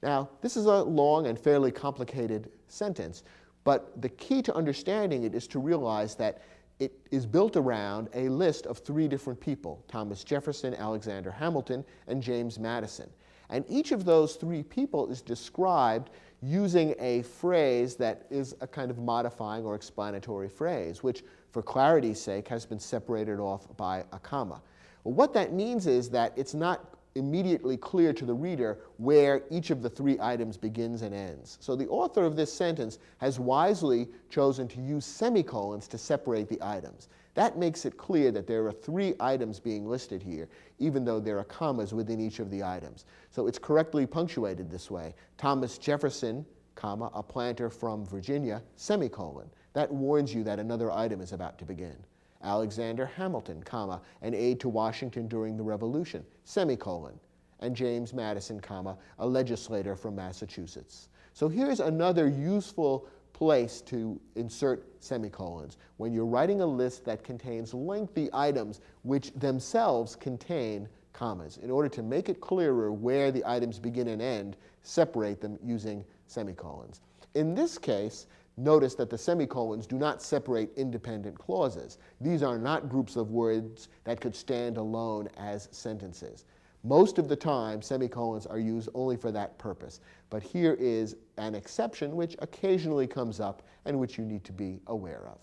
Now, this is a long and fairly complicated sentence, but the key to understanding it is to realize that it is built around a list of three different people: Thomas Jefferson, Alexander Hamilton, and James Madison. And each of those three people is described using a phrase that is a kind of modifying or explanatory phrase, which, for clarity's sake, has been separated off by a comma. Well, what that means is that it's not immediately clear to the reader where each of the three items begins and ends. So the author of this sentence has wisely chosen to use semicolons to separate the items. That makes it clear that there are three items being listed here, even though there are commas within each of the items. So it's correctly punctuated this way: Thomas Jefferson, comma, a planter from Virginia, semicolon. That warns you that another item is about to begin. Alexander Hamilton, comma, an aide to Washington during the Revolution, semicolon. And James Madison, comma, a legislator from Massachusetts. So here's another useful place to insert semicolons when you're writing a list that contains lengthy items which themselves contain commas. In order to make it clearer where the items begin and end, separate them using semicolons. In this case, notice that the semicolons do not separate independent clauses. These are not groups of words that could stand alone as sentences. Most of the time, semicolons are used only for that purpose. But here is an exception which occasionally comes up and which you need to be aware of.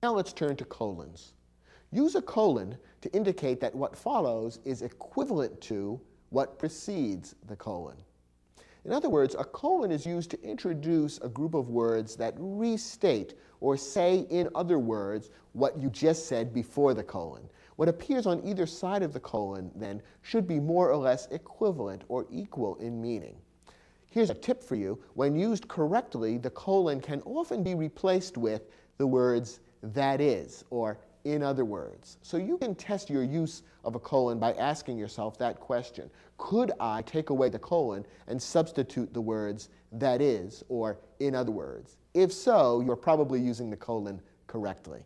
Now let's turn to colons. Use a colon to indicate that what follows is equivalent to what precedes the colon. In other words, a colon is used to introduce a group of words that restate or say in other words what you just said before the colon. What appears on either side of the colon, then, should be more or less equivalent or equal in meaning. Here's a tip for you. When used correctly, the colon can often be replaced with the words "that is" or "in other words." So you can test your use of a colon by asking yourself that question. Could I take away the colon and substitute the words "that is" or "in other words"? If so, you're probably using the colon correctly.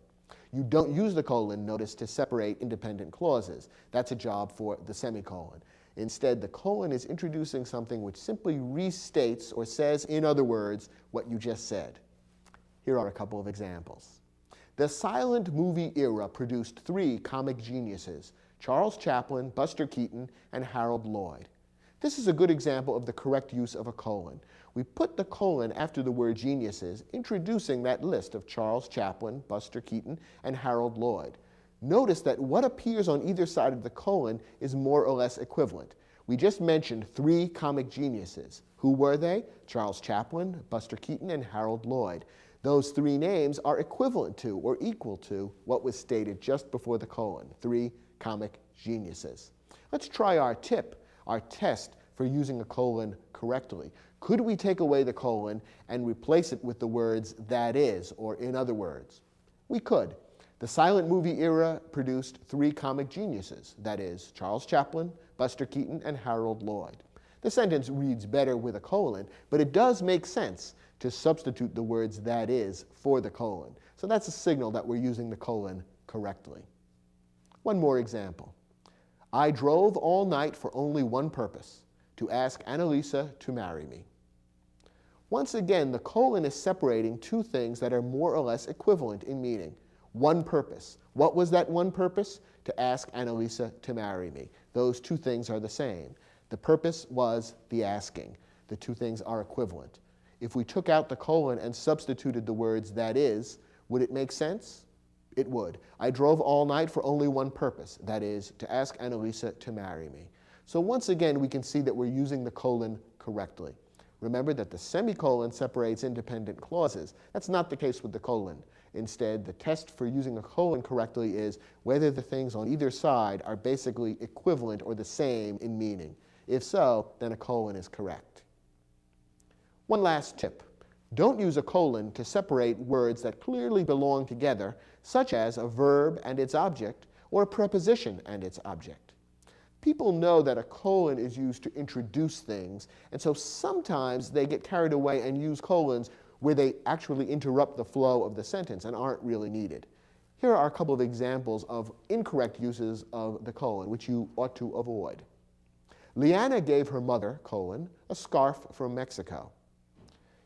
You don't use the colon, notice, to separate independent clauses. That's a job for the semicolon. Instead, the colon is introducing something which simply restates or says, in other words, what you just said. Here are a couple of examples. The silent movie era produced three comic geniuses: Charles Chaplin, Buster Keaton, and Harold Lloyd. This is a good example of the correct use of a colon. We put the colon after the word geniuses, introducing that list of Charles Chaplin, Buster Keaton, and Harold Lloyd. Notice that what appears on either side of the colon is more or less equivalent. We just mentioned three comic geniuses. Who were they? Charles Chaplin, Buster Keaton, and Harold Lloyd. Those three names are equivalent to or equal to what was stated just before the colon, three comic geniuses. Let's try our tip, our test for using a colon correctly. Could we take away the colon and replace it with the words "that is" or "in other words"? We could. The silent movie era produced three comic geniuses, that is, Charles Chaplin, Buster Keaton, and Harold Lloyd. The sentence reads better with a colon, but it does make sense to substitute the words "that is" for the colon. So that's a signal that we're using the colon correctly. One more example. I drove all night for only one purpose, to ask Annalisa to marry me. Once again, the colon is separating two things that are more or less equivalent in meaning. One purpose. What was that one purpose? To ask Annalisa to marry me. Those two things are the same. The purpose was the asking. The two things are equivalent. If we took out the colon and substituted the words "that is," would it make sense? It would. I drove all night for only one purpose, that is, to ask Annalisa to marry me. So once again, we can see that we're using the colon correctly. Remember that the semicolon separates independent clauses. That's not the case with the colon. Instead, the test for using a colon correctly is whether the things on either side are basically equivalent or the same in meaning. If so, then a colon is correct. One last tip. Don't use a colon to separate words that clearly belong together, such as a verb and its object, or a preposition and its object. People know that a colon is used to introduce things, and so sometimes they get carried away and use colons where they actually interrupt the flow of the sentence and aren't really needed. Here are a couple of examples of incorrect uses of the colon, which you ought to avoid. Leanna gave her mother, a scarf from Mexico.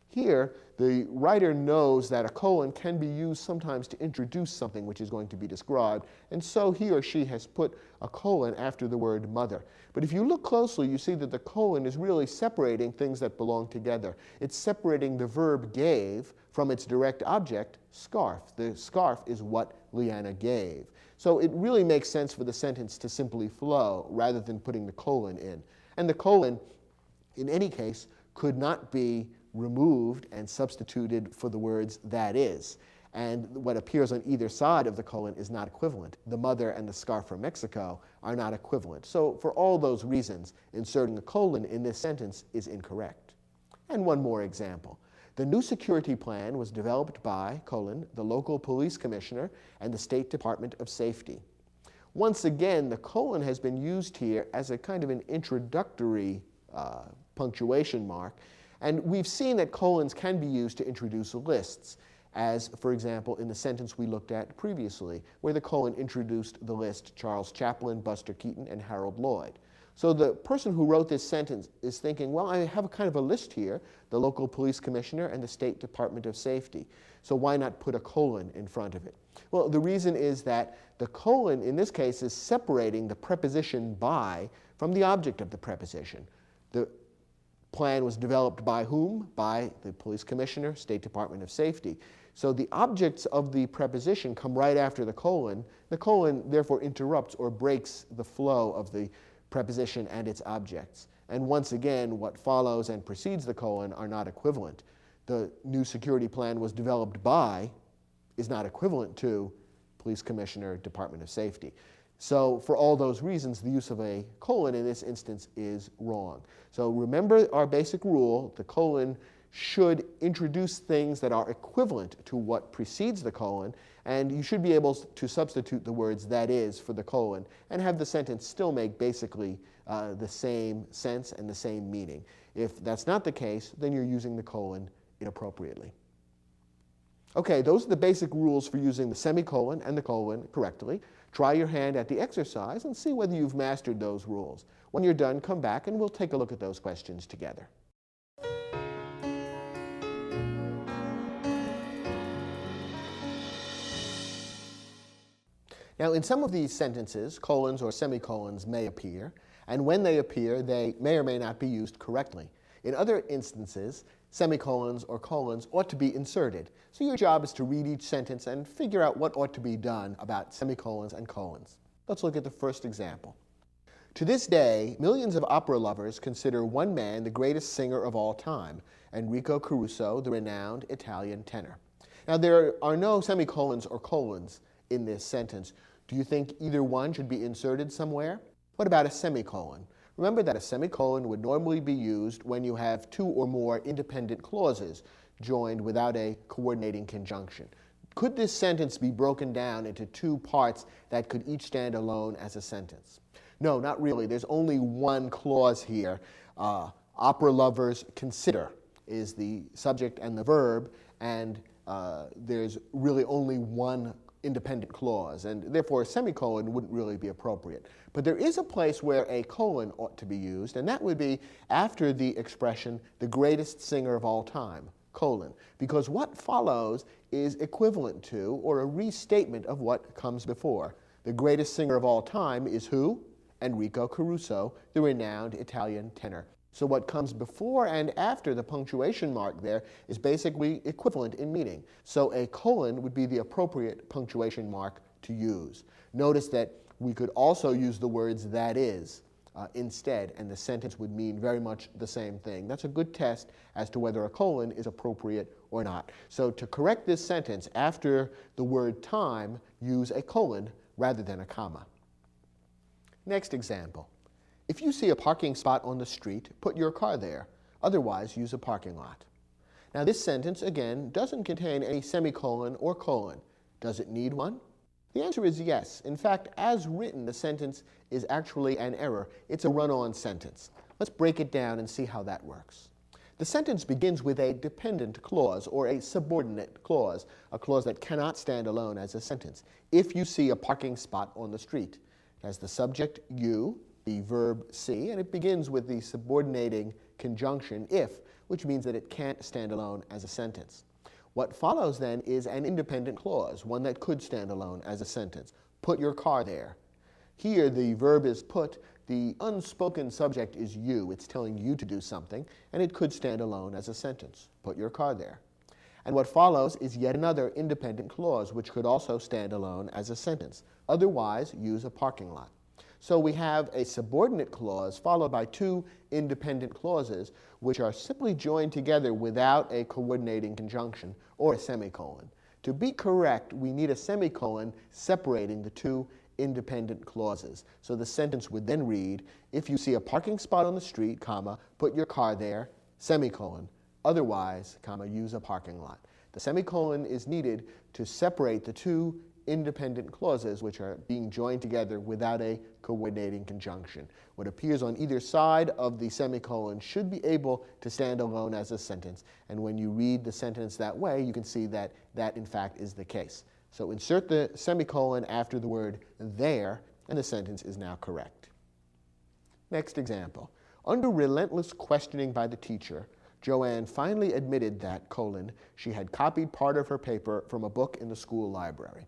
Here, the writer knows that a colon can be used sometimes to introduce something which is going to be described, and so he or she has put a colon after the word mother. But if you look closely, you see that the colon is really separating things that belong together. It's separating the verb gave from its direct object, scarf. The scarf is what Leanna gave. So it really makes sense for the sentence to simply flow rather than putting the colon in. And the colon, in any case, could not be removed and substituted for the words "that is." And what appears on either side of the colon is not equivalent. The mother and the scarf from Mexico are not equivalent. So for all those reasons, inserting a colon in this sentence is incorrect. And one more example. The new security plan was developed by, the local police commissioner and the State Department of Safety. Once again, the colon has been used here as a kind of an introductory punctuation mark. And we've seen that colons can be used to introduce lists, as, for example, in the sentence we looked at previously, where the colon introduced the list Charles Chaplin, Buster Keaton, and Harold Lloyd. So the person who wrote this sentence is thinking, well, I have a kind of a list here, the local police commissioner and the State Department of Safety. So why not put a colon in front of it? Well, the reason is that the colon, in this case, is separating the preposition by from the object of the preposition. The plan was developed by whom? By the police commissioner, State Department of Safety. So the objects of the preposition come right after the colon. The colon, therefore, interrupts or breaks the flow of the preposition and its objects. And once again, what follows and precedes the colon are not equivalent. The new security plan was developed by is not equivalent to Police Commissioner, Department of Safety. So for all those reasons, the use of a colon in this instance is wrong. So remember our basic rule: the colon should introduce things that are equivalent to what precedes the colon, and you should be able to substitute the words "that is" for the colon and have the sentence still make basically the same sense and the same meaning. If that's not the case, then you're using the colon inappropriately. Okay, those are the basic rules for using the semicolon and the colon correctly. Try your hand at the exercise and see whether you've mastered those rules. When you're done, come back and we'll take a look at those questions together. Now, in some of these sentences, colons or semicolons may appear, and when they appear, they may or may not be used correctly. In other instances, semicolons or colons ought to be inserted. So your job is to read each sentence and figure out what ought to be done about semicolons and colons. Let's look at the first example. To this day, millions of opera lovers consider one man the greatest singer of all time, Enrico Caruso, the renowned Italian tenor. Now, there are no semicolons or colons in this sentence. Do you think either one should be inserted somewhere? What about a semicolon? Remember that a semicolon would normally be used when you have two or more independent clauses joined without a coordinating conjunction. Could this sentence be broken down into two parts that could each stand alone as a sentence? No, not really. There's only one clause here. Opera lovers consider is the subject and the verb, and there's really only one independent clause, and therefore a semicolon wouldn't really be appropriate. But there is a place where a colon ought to be used, and that would be after the expression, the greatest singer of all time, colon, because what follows is equivalent to or a restatement of what comes before. The greatest singer of all time is who? Enrico Caruso, the renowned Italian tenor. So what comes before and after the punctuation mark there is basically equivalent in meaning. So a colon would be the appropriate punctuation mark to use. Notice that we could also use the words "that is" instead, and the sentence would mean very much the same thing. That's a good test as to whether a colon is appropriate or not. So to correct this sentence, after the word time, use a colon rather than a comma. Next example. If you see a parking spot on the street, put your car there. Otherwise, use a parking lot. Now, this sentence, again, doesn't contain any semicolon or colon. Does it need one? The answer is yes. In fact, as written, the sentence is actually an error. It's a run-on sentence. Let's break it down and see how that works. The sentence begins with a dependent clause or a subordinate clause, a clause that cannot stand alone as a sentence. If you see a parking spot on the street, it has the subject you, the verb see, and it begins with the subordinating conjunction if, which means that it can't stand alone as a sentence. What follows then is an independent clause, one that could stand alone as a sentence. Put your car there. Here the verb is put, the unspoken subject is you. It's telling you to do something, and it could stand alone as a sentence. Put your car there. And what follows is yet another independent clause, which could also stand alone as a sentence. Otherwise, use a parking lot. So we have a subordinate clause followed by two independent clauses which are simply joined together without a coordinating conjunction or a semicolon. To be correct, we need a semicolon separating the two independent clauses. So the sentence would then read, if you see a parking spot on the street, comma, put your car there, semicolon. Otherwise, comma, use a parking lot. The semicolon is needed to separate the two independent clauses which are being joined together without a coordinating conjunction. What appears on either side of the semicolon should be able to stand alone as a sentence, and when you read the sentence that way, you can see that that in fact is the case. So insert the semicolon after the word there, and the sentence is now correct. Next example. Under relentless questioning by the teacher, Joanne finally admitted that, colon, she had copied part of her paper from a book in the school library.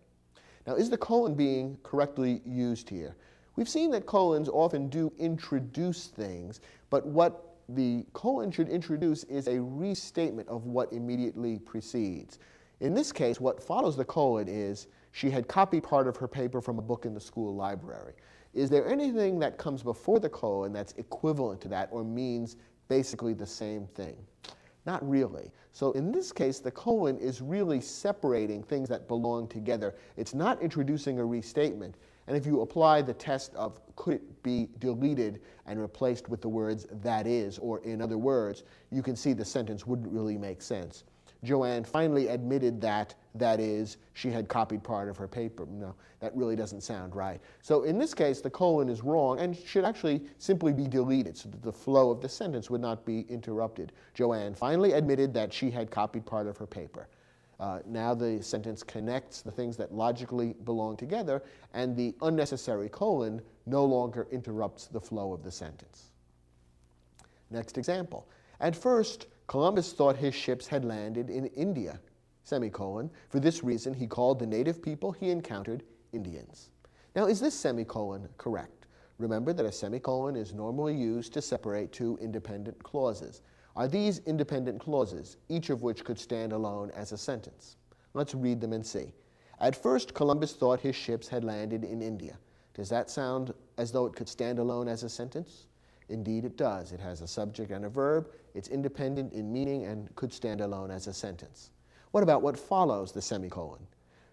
Now, is the colon being correctly used here? We've seen that colons often do introduce things, but what the colon should introduce is a restatement of what immediately precedes. In this case, what follows the colon is, she had copied part of her paper from a book in the school library. is there anything that comes before the colon that's equivalent to that or means basically the same thing? Not really. So in this case, the colon is really separating things that belong together. It's not introducing a restatement. And if you apply the test of could it be deleted and replaced with the words that is, or in other words, you can see the sentence wouldn't really make sense. Joanne finally admitted that is, she had copied part of her paper. No, that really doesn't sound right. So in this case, the colon is wrong and should actually simply be deleted so that the flow of the sentence would not be interrupted. Joanne finally admitted that she had copied part of her paper. Now the sentence connects the things that logically belong together, and the unnecessary colon no longer interrupts the flow of the sentence. Next example. At first, Columbus thought his ships had landed in India, semicolon. For this reason, he called the native people he encountered Indians. Now, is this semicolon correct? Remember that a semicolon is normally used to separate two independent clauses. Are these independent clauses, each of which could stand alone as a sentence? Let's read them and see. At first, Columbus thought his ships had landed in India. Does that sound as though it could stand alone as a sentence? Indeed, it does. It has a subject and a verb. It's independent in meaning and could stand alone as a sentence. What about what follows the semicolon?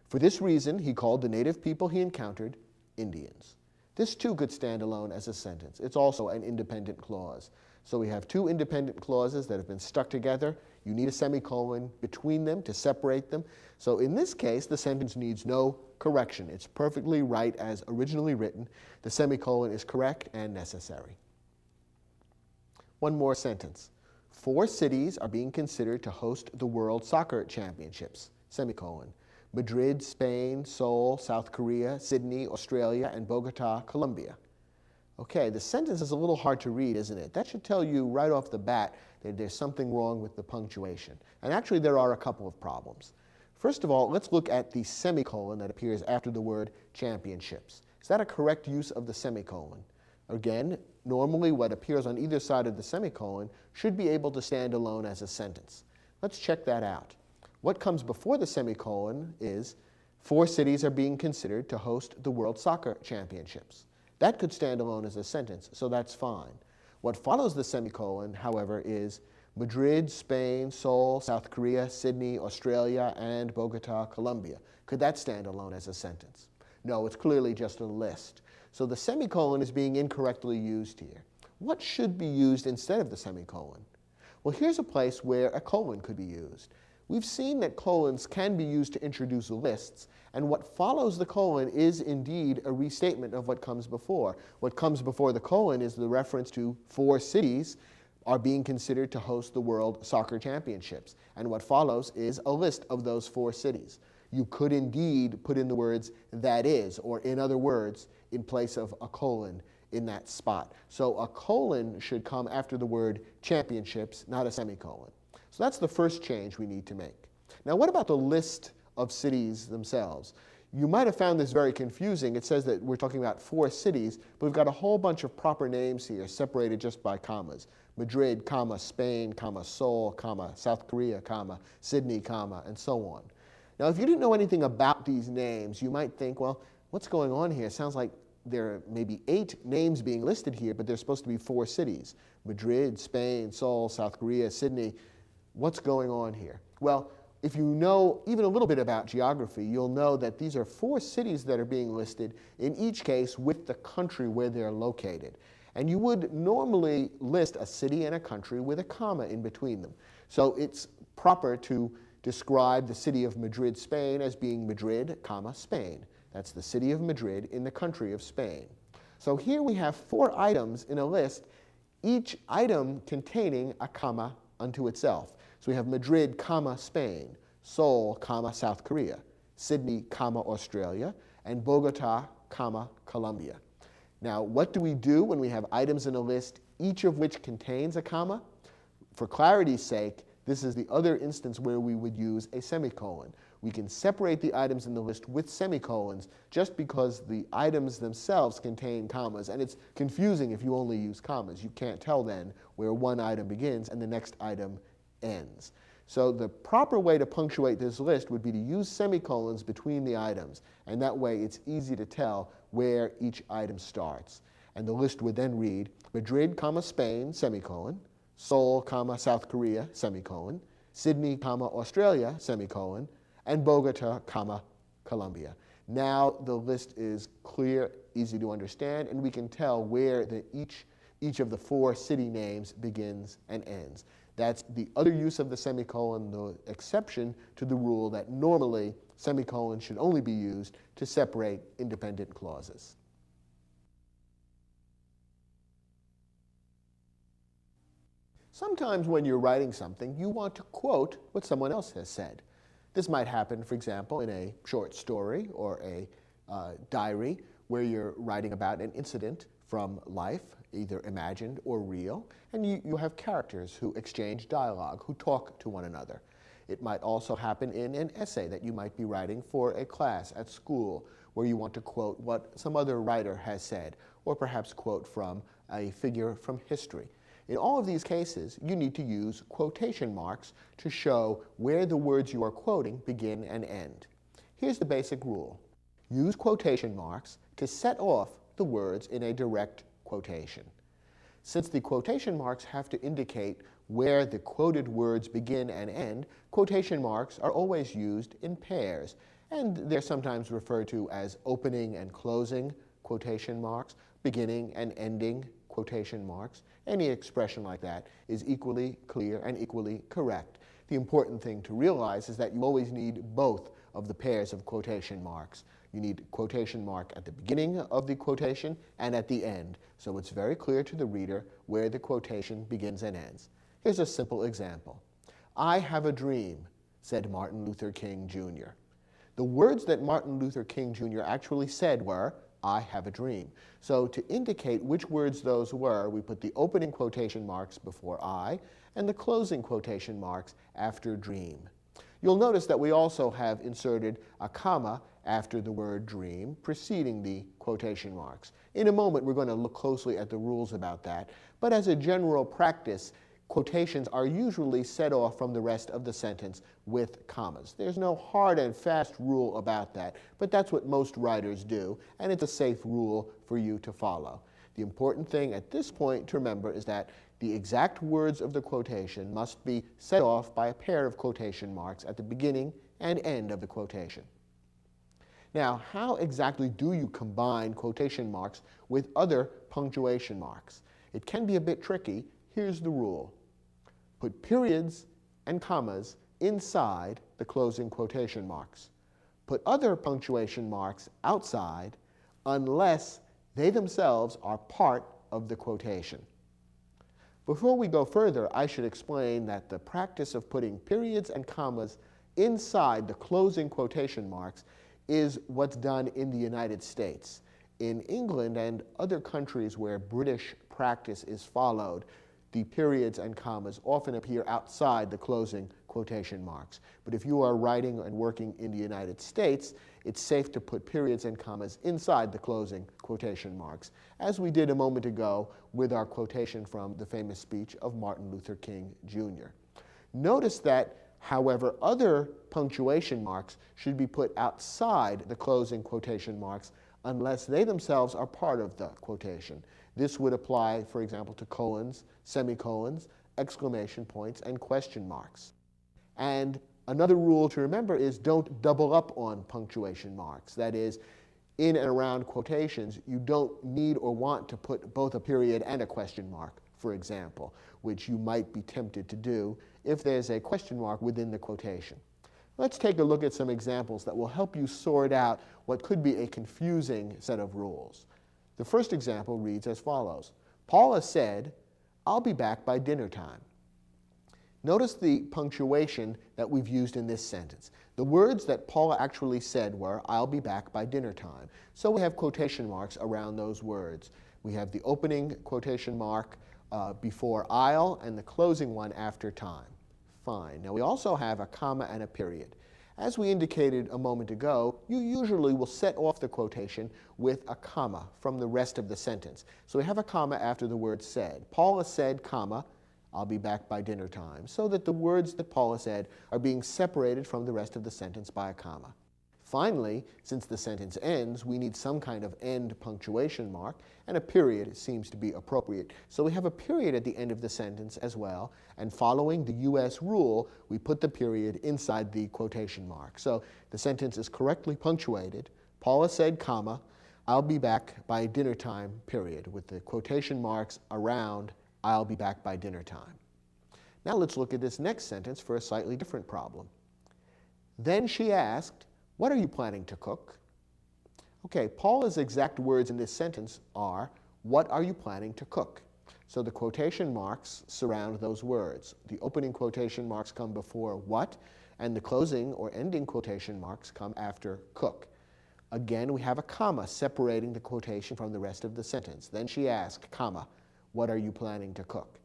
For this reason, he called the native people he encountered Indians. This too could stand alone as a sentence. It's also an independent clause. So we have two independent clauses that have been stuck together. You need a semicolon between them to separate them. So in this case, the sentence needs no correction. It's perfectly right as originally written. The semicolon is correct and necessary. One more sentence. 4 cities are being considered to host the World Soccer Championships, semicolon. Madrid, Spain, Seoul, South Korea, Sydney, Australia, and Bogota, Colombia. Okay, the sentence is a little hard to read, isn't it? That should tell you right off the bat that there's something wrong with the punctuation. And actually, there are a couple of problems. First of all, let's look at the semicolon that appears after the word championships. Is that a correct use of the semicolon? Again, normally what appears on either side of the semicolon should be able to stand alone as a sentence. Let's check that out. What comes before the semicolon is 4 cities are being considered to host the World Soccer Championships. That could stand alone as a sentence, so that's fine. What follows the semicolon, however, is Madrid, Spain, Seoul, South Korea, Sydney, Australia, and Bogota, Colombia. Could that stand alone as a sentence? No, it's clearly just a list. So the semicolon is being incorrectly used here. What should be used instead of the semicolon? Well, here's a place where a colon could be used. We've seen that colons can be used to introduce lists, and what follows the colon is indeed a restatement of what comes before. What comes before the colon is the reference to 4 cities are being considered to host the World Soccer Championships, and what follows is a list of those 4 cities. You could indeed put in the words that is, or in other words, in place of a colon in that spot. So a colon should come after the word championships, not a semicolon. So that's the first change we need to make. Now, what about the list of cities themselves? You might have found this very confusing. It says that we're talking about 4 cities, but we've got a whole bunch of proper names here separated just by commas. Madrid, comma, Spain, comma, Seoul, comma, South Korea, comma, Sydney, comma, and so on. Now, if you didn't know anything about these names, you might think, well, what's going on here? It sounds like there are maybe 8 names being listed here, but there's supposed to be 4 cities. Madrid, Spain, Seoul, South Korea, Sydney. What's going on here? Well, if you know even a little bit about geography, you'll know that these are 4 cities that are being listed, in each case with the country where they're located. And you would normally list a city and a country with a comma in between them. So it's proper to describe the city of Madrid, Spain as being Madrid, comma, Spain. That's the city of Madrid in the country of Spain. So here we have 4 items in a list, each item containing a comma unto itself. So we have Madrid, comma, Spain, Seoul, comma, South Korea, Sydney, comma, Australia, and Bogota, comma, Colombia. Now, what do we do when we have items in a list, each of which contains a comma? For clarity's sake, this is the other instance where we would use a semicolon. We can separate the items in the list with semicolons just because the items themselves contain commas. And it's confusing if you only use commas. You can't tell then where one item begins and the next item ends. So the proper way to punctuate this list would be to use semicolons between the items, and that way it's easy to tell where each item starts. And the list would then read Madrid, Spain, semicolon, Seoul, South Korea, semicolon, Sydney, Australia, semicolon, and Bogota, Colombia. Now the list is clear, easy to understand, and we can tell where each of the 4 city names begins and ends. That's the other use of the semicolon, the exception to the rule that normally semicolons should only be used to separate independent clauses. Sometimes when you're writing something, you want to quote what someone else has said. This might happen, for example, in a short story or a diary where you're writing about an incident from life, either imagined or real, and you have characters who exchange dialogue, who talk to one another. It might also happen in an essay that you might be writing for a class at school where you want to quote what some other writer has said, or perhaps quote from a figure from history. In all of these cases, you need to use quotation marks to show where the words you are quoting begin and end. Here's the basic rule. Use quotation marks to set off the words in a direct quotation. Since the quotation marks have to indicate where the quoted words begin and end, quotation marks are always used in pairs, and they're sometimes referred to as opening and closing quotation marks, beginning and ending quotation marks. Any expression like that is equally clear and equally correct. The important thing to realize is that you always need both of the pairs of quotation marks. You need quotation mark at the beginning of the quotation and at the end, so it's very clear to the reader where the quotation begins and ends. Here's a simple example. "I have a dream," said Martin Luther King Jr. The words that Martin Luther King Jr. actually said were, "I have a dream." So to indicate which words those were, we put the opening quotation marks before I and the closing quotation marks after dream. You'll notice that we also have inserted a comma after the word dream, preceding the quotation marks. In a moment, we're going to look closely at the rules about that, but as a general practice, quotations are usually set off from the rest of the sentence with commas. There's no hard and fast rule about that, but that's what most writers do, and it's a safe rule for you to follow. The important thing at this point to remember is that the exact words of the quotation must be set off by a pair of quotation marks at the beginning and end of the quotation. Now, how exactly do you combine quotation marks with other punctuation marks? It can be a bit tricky. Here's the rule. Put periods and commas inside the closing quotation marks. Put other punctuation marks outside unless they themselves are part of the quotation. Before we go further, I should explain that the practice of putting periods and commas inside the closing quotation marks is what's done in the United States. In England and other countries where British practice is followed, the periods and commas often appear outside the closing quotation marks. But if you are writing and working in the United States, it's safe to put periods and commas inside the closing quotation marks, as we did a moment ago with our quotation from the famous speech of Martin Luther King Jr. Notice that, however, other punctuation marks should be put outside the closing quotation marks unless they themselves are part of the quotation. This would apply, for example, to colons, semicolons, exclamation points, and question marks. And another rule to remember is don't double up on punctuation marks. That is, in and around quotations, you don't need or want to put both a period and a question mark, for example, which you might be tempted to do if there's a question mark within the quotation. Let's take a look at some examples that will help you sort out what could be a confusing set of rules. The first example reads as follows. Paula said, "I'll be back by dinner time." Notice the punctuation that we've used in this sentence. The words that Paula actually said were, "I'll be back by dinner time." So we have quotation marks around those words. We have the opening quotation mark before "I'll" and the closing one after "time." Fine. Now we also have a comma and a period. As we indicated a moment ago, you usually will set off the quotation with a comma from the rest of the sentence. So we have a comma after the word said. Paula said, comma, I'll be back by dinner time, so that the words that Paula said are being separated from the rest of the sentence by a comma. Finally, since the sentence ends, we need some kind of end punctuation mark, and a period seems to be appropriate. So we have a period at the end of the sentence as well, and following the U.S. rule, we put the period inside the quotation mark. So the sentence is correctly punctuated. Paula said, comma, I'll be back by dinner time, period, with the quotation marks around I'll be back by dinner time. Now let's look at this next sentence for a slightly different problem. Then she asked, what are you planning to cook? Okay, Paula's exact words in this sentence are, what are you planning to cook? So the quotation marks surround those words. The opening quotation marks come before what, and the closing or ending quotation marks come after cook. Again, we have a comma separating the quotation from the rest of the sentence. Then she asked, comma, what are you planning to cook?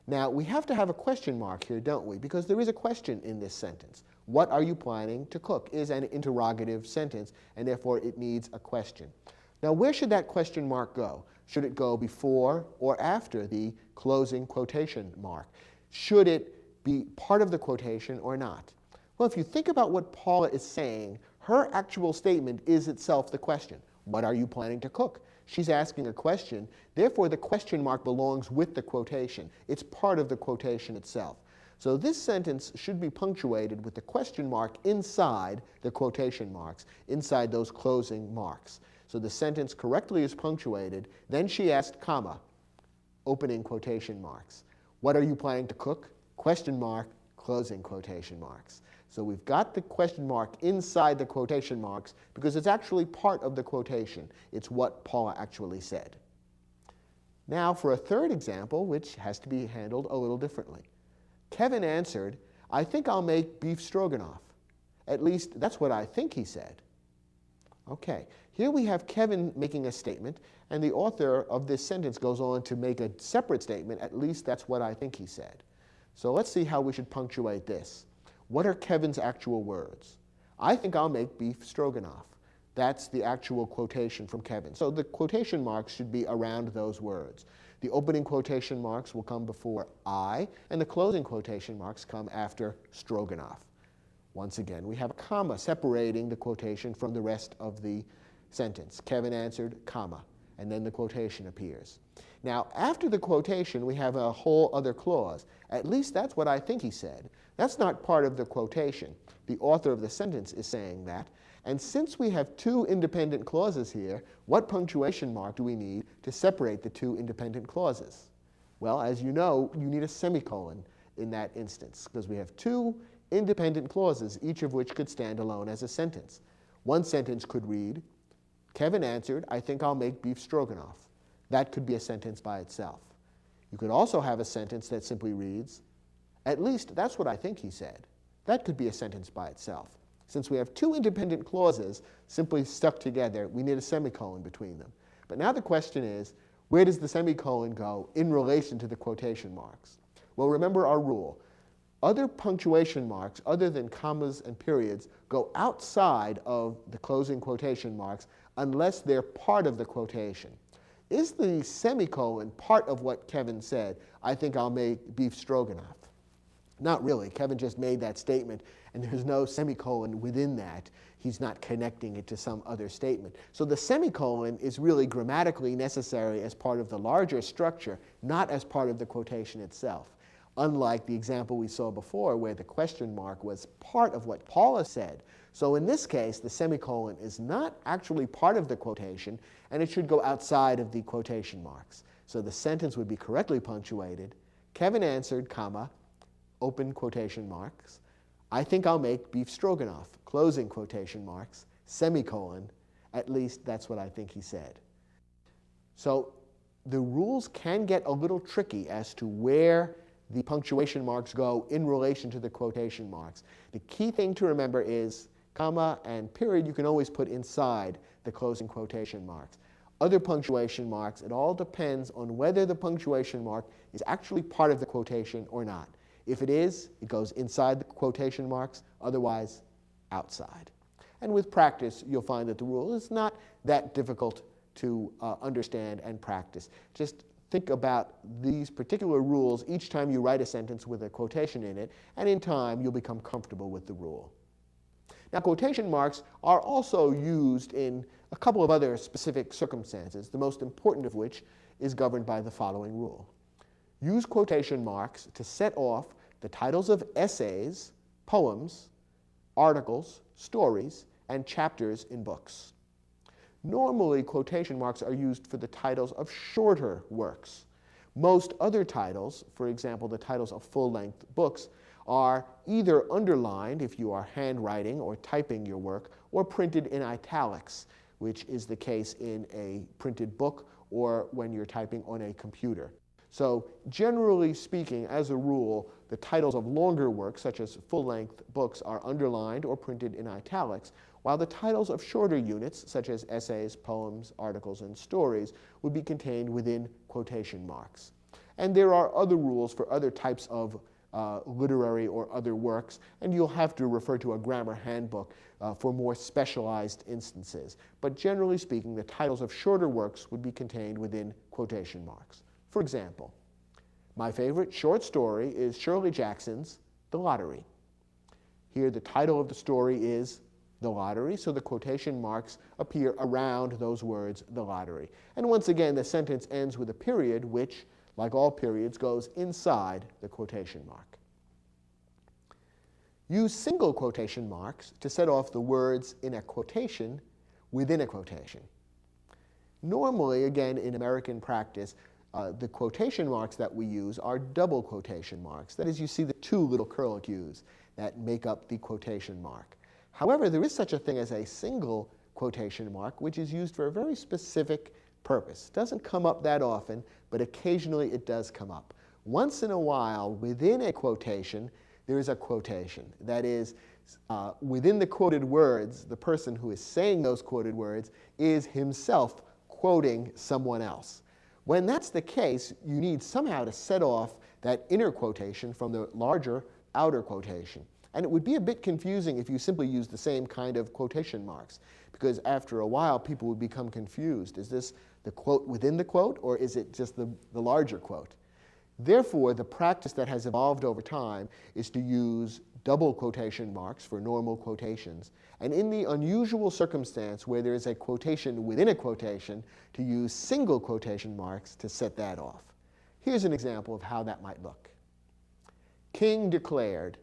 Now, we have to have a question mark here, don't we? Because there is a question in this sentence. What are you planning to cook is an interrogative sentence, and therefore it needs a question. Now, where should that question mark go? Should it go before or after the closing quotation mark? Should it be part of the quotation or not? Well, if you think about what Paula is saying, her actual statement is itself the question. What are you planning to cook? She's asking a question. Therefore, the question mark belongs with the quotation. It's part of the quotation itself. So this sentence should be punctuated with the question mark inside the quotation marks, inside those closing marks. So the sentence correctly is punctuated. Then she asked, comma, opening quotation marks. What are you planning to cook? Question mark, closing quotation marks. So we've got the question mark inside the quotation marks because it's actually part of the quotation. It's what Paula actually said. Now for a third example, which has to be handled a little differently. Kevin answered, I think I'll make beef stroganoff. At least that's what I think he said. Okay, here we have Kevin making a statement, and the author of this sentence goes on to make a separate statement, at least that's what I think he said. So let's see how we should punctuate this. What are Kevin's actual words? I think I'll make beef stroganoff. That's the actual quotation from Kevin. So the quotation marks should be around those words. The opening quotation marks will come before I, and the closing quotation marks come after stroganoff. Once again, we have a comma separating the quotation from the rest of the sentence. Kevin answered, comma, and then the quotation appears. Now, after the quotation, we have a whole other clause. At least that's what I think he said. That's not part of the quotation. The author of the sentence is saying that. And since we have two independent clauses here, what punctuation mark do we need to separate the two independent clauses? Well, as you know, you need a semicolon in that instance, because we have two independent clauses, each of which could stand alone as a sentence. One sentence could read, Kevin answered, I think I'll make beef stroganoff. That could be a sentence by itself. You could also have a sentence that simply reads, at least that's what I think he said. That could be a sentence by itself. Since we have two independent clauses simply stuck together, we need a semicolon between them. But now the question is, where does the semicolon go in relation to the quotation marks? Well, remember our rule. Other punctuation marks, other than commas and periods, go outside of the closing quotation marks unless they're part of the quotation. Is the semicolon part of what Kevin said, I think I'll make beef stroganoff? Not really. Kevin just made that statement, and there's no semicolon within that. He's not connecting it to some other statement. So the semicolon is really grammatically necessary as part of the larger structure, not as part of the quotation itself. Unlike the example we saw before where the question mark was part of what Paula said. So in this case, the semicolon is not actually part of the quotation, and it should go outside of the quotation marks. So the sentence would be correctly punctuated. Kevin answered, comma, open quotation marks, I think I'll make beef stroganoff, closing quotation marks, semicolon, at least that's what I think he said. So the rules can get a little tricky as to where the punctuation marks go in relation to the quotation marks. The key thing to remember is comma and period you can always put inside the closing quotation marks. Other punctuation marks, it all depends on whether the punctuation mark is actually part of the quotation or not. If it is, it goes inside the quotation marks, otherwise outside. And with practice, you'll find that the rule is not that difficult to understand and practice. Just think about these particular rules each time you write a sentence with a quotation in it, and in time you'll become comfortable with the rule. Now, quotation marks are also used in a couple of other specific circumstances, the most important of which is governed by the following rule. Use quotation marks to set off the titles of essays, poems, articles, stories, and chapters in books. Normally, quotation marks are used for the titles of shorter works. Most other titles, for example, the titles of full-length books, are either underlined if you are handwriting or typing your work, or printed in italics, which is the case in a printed book or when you're typing on a computer. So generally speaking, as a rule, the titles of longer works, such as full-length books, are underlined or printed in italics, while the titles of shorter units, such as essays, poems, articles, and stories, would be contained within quotation marks. And there are other rules for other types of literary or other works, and you'll have to refer to a grammar handbook for more specialized instances. But generally speaking, the titles of shorter works would be contained within quotation marks. For example, my favorite short story is Shirley Jackson's The Lottery. Here the title of the story is The Lottery, so the quotation marks appear around those words, the lottery. And once again, the sentence ends with a period which, like all periods, goes inside the quotation mark. Use single quotation marks to set off the words in a quotation within a quotation. Normally, again, in American practice, the quotation marks that we use are double quotation marks. That is, you see the two little curlicues that make up the quotation mark. However, there is such a thing as a single quotation mark, which is used for a very specific purpose. It doesn't come up that often, but occasionally it does come up. Once in a while, within a quotation, there is a quotation. That is, within the quoted words, the person who is saying those quoted words is himself quoting someone else. When that's the case, you need somehow to set off that inner quotation from the larger outer quotation. And it would be a bit confusing if you simply used the same kind of quotation marks, because after a while people would become confused. Is this the quote within the quote, or is it just the larger quote? Therefore, the practice that has evolved over time is to use double quotation marks for normal quotations, and in the unusual circumstance where there is a quotation within a quotation, to use single quotation marks to set that off. Here's an example of how that might look. King declared,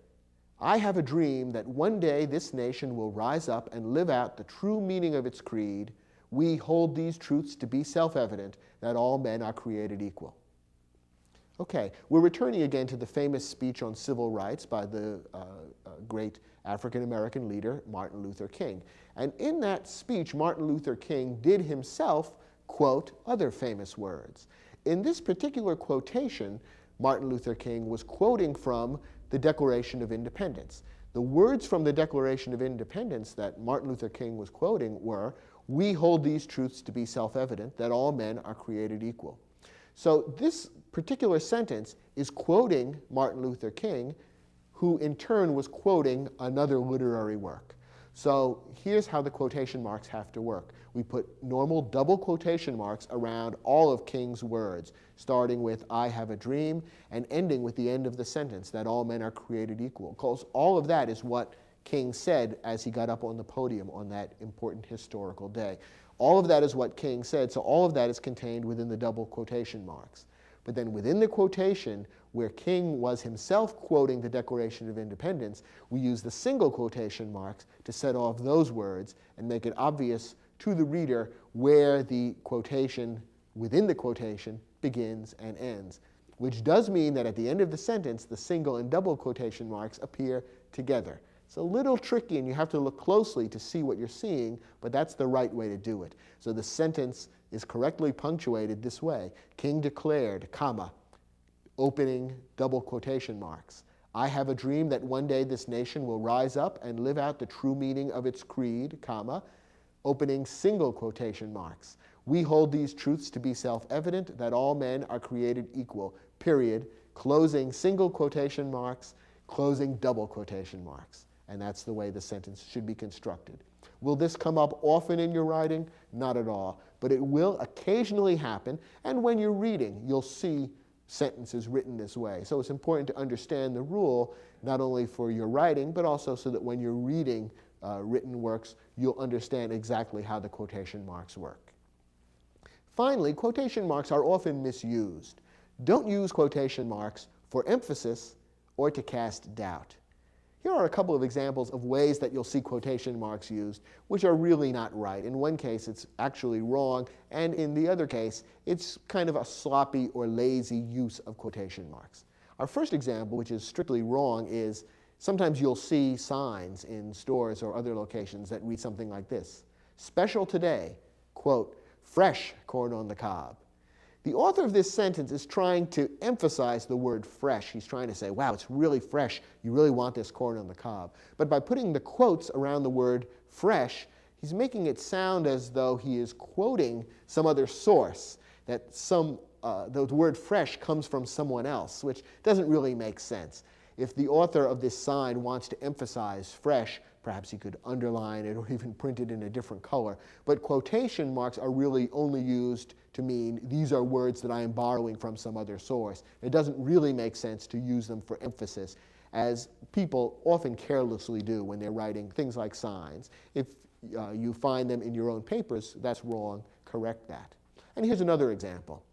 "I have a dream that one day this nation will rise up and live out the true meaning of its creed. We hold these truths to be self-evident, that all men are created equal." Okay, we're returning again to the famous speech on civil rights by the great African-American leader, Martin Luther King. And in that speech, Martin Luther King did himself quote other famous words. In this particular quotation, Martin Luther King was quoting from the Declaration of Independence. The words from the Declaration of Independence that Martin Luther King was quoting were, "We hold these truths to be self-evident, that all men are created equal." So this particular sentence is quoting Martin Luther King, who in turn was quoting another literary work. So here's how the quotation marks have to work. We put normal double quotation marks around all of King's words, starting with "I have a dream" and ending with the end of the sentence, that all men are created equal. Because all of that is what King said as he got up on the podium on that important historical day. All of that is what King said, so all of that is contained within the double quotation marks. But then within the quotation, where King was himself quoting the Declaration of Independence, we use the single quotation marks to set off those words and make it obvious to the reader where the quotation within the quotation begins and ends, which does mean that at the end of the sentence, the single and double quotation marks appear together. It's a little tricky, and you have to look closely to see what you're seeing, but that's the right way to do it. So the sentence is correctly punctuated this way. King declared, comma, opening double quotation marks. "I have a dream that one day this nation will rise up and live out the true meaning of its creed, comma, opening single quotation marks. We hold these truths to be self-evident, that all men are created equal, period, closing single quotation marks, closing double quotation marks." And that's the way the sentence should be constructed. Will this come up often in your writing? Not at all. But it will occasionally happen, and when you're reading, you'll see sentences written this way. So it's important to understand the rule, not only for your writing, but also so that when you're reading written works, you'll understand exactly how the quotation marks work. Finally, quotation marks are often misused. Don't use quotation marks for emphasis or to cast doubt. Here are a couple of examples of ways that you'll see quotation marks used, which are really not right. In one case, it's actually wrong, and in the other case, it's kind of a sloppy or lazy use of quotation marks. Our first example, which is strictly wrong, is sometimes you'll see signs in stores or other locations that read something like this: special today, quote, fresh corn on the cob. The author of this sentence is trying to emphasize the word fresh. He's trying to say, wow, it's really fresh. You really want this corn on the cob. But by putting the quotes around the word fresh, he's making it sound as though he is quoting some other source, that the word fresh comes from someone else, which doesn't really make sense. If the author of this sign wants to emphasize fresh, perhaps he could underline it or even print it in a different color. But quotation marks are really only used to mean these are words that I am borrowing from some other source. It doesn't really make sense to use them for emphasis, as people often carelessly do when they're writing things like signs. If you find them in your own papers, that's wrong. Correct that. And here's another example.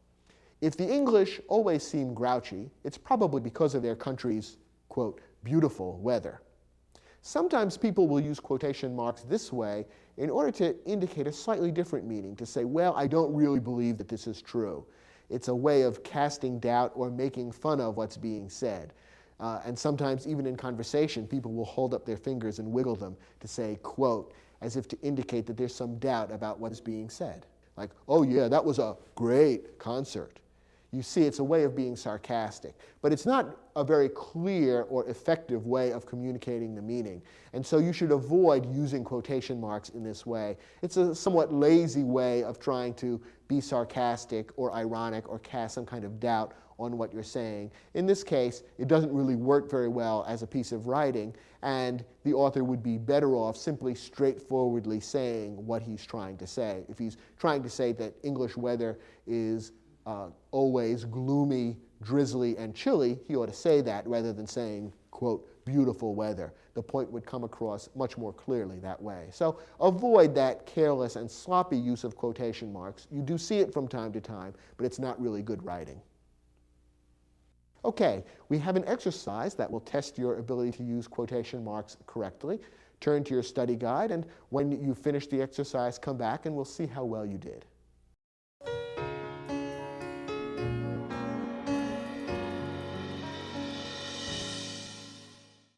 If the English always seem grouchy, it's probably because of their country's, quote, beautiful weather. Sometimes people will use quotation marks this way in order to indicate a slightly different meaning, to say, well, I don't really believe that this is true. It's a way of casting doubt or making fun of what's being said. And sometimes even in conversation, people will hold up their fingers and wiggle them to say, quote, as if to indicate that there's some doubt about what is being said. Like, oh yeah, that was a great concert. You see, it's a way of being sarcastic. But it's not a very clear or effective way of communicating the meaning. And so you should avoid using quotation marks in this way. It's a somewhat lazy way of trying to be sarcastic or ironic or cast some kind of doubt on what you're saying. In this case, it doesn't really work very well as a piece of writing, and the author would be better off simply straightforwardly saying what he's trying to say. If he's trying to say that English weather is always gloomy, drizzly, and chilly, he ought to say that rather than saying, quote, beautiful weather. The point would come across much more clearly that way. So avoid that careless and sloppy use of quotation marks. You do see it from time to time, but it's not really good writing. Okay, we have an exercise that will test your ability to use quotation marks correctly. Turn to your study guide, and when you finish the exercise, come back and we'll see how well you did.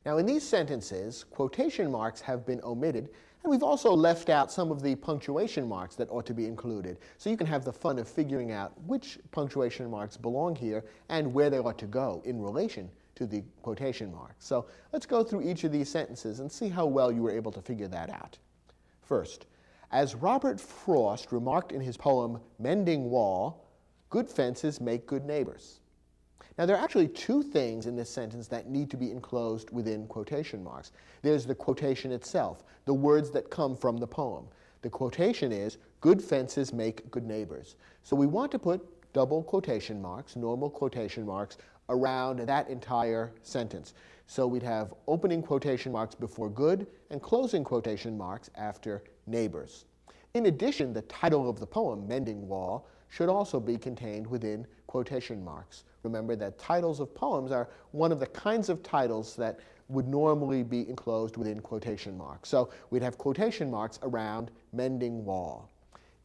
Now, in these sentences, quotation marks have been omitted, and we've also left out some of the punctuation marks that ought to be included. So you can have the fun of figuring out which punctuation marks belong here and where they ought to go in relation to the quotation marks. So let's go through each of these sentences and see how well you were able to figure that out. First, as Robert Frost remarked in his poem, Mending Wall, good fences make good neighbors. Now, there are actually two things in this sentence that need to be enclosed within quotation marks. There's the quotation itself, the words that come from the poem. The quotation is, good fences make good neighbors. So we want to put double quotation marks, normal quotation marks, around that entire sentence. So we'd have opening quotation marks before good and closing quotation marks after neighbors. In addition, the title of the poem, Mending Wall, should also be contained within quotation marks. Remember that titles of poems are one of the kinds of titles that would normally be enclosed within quotation marks. So we'd have quotation marks around Mending Wall.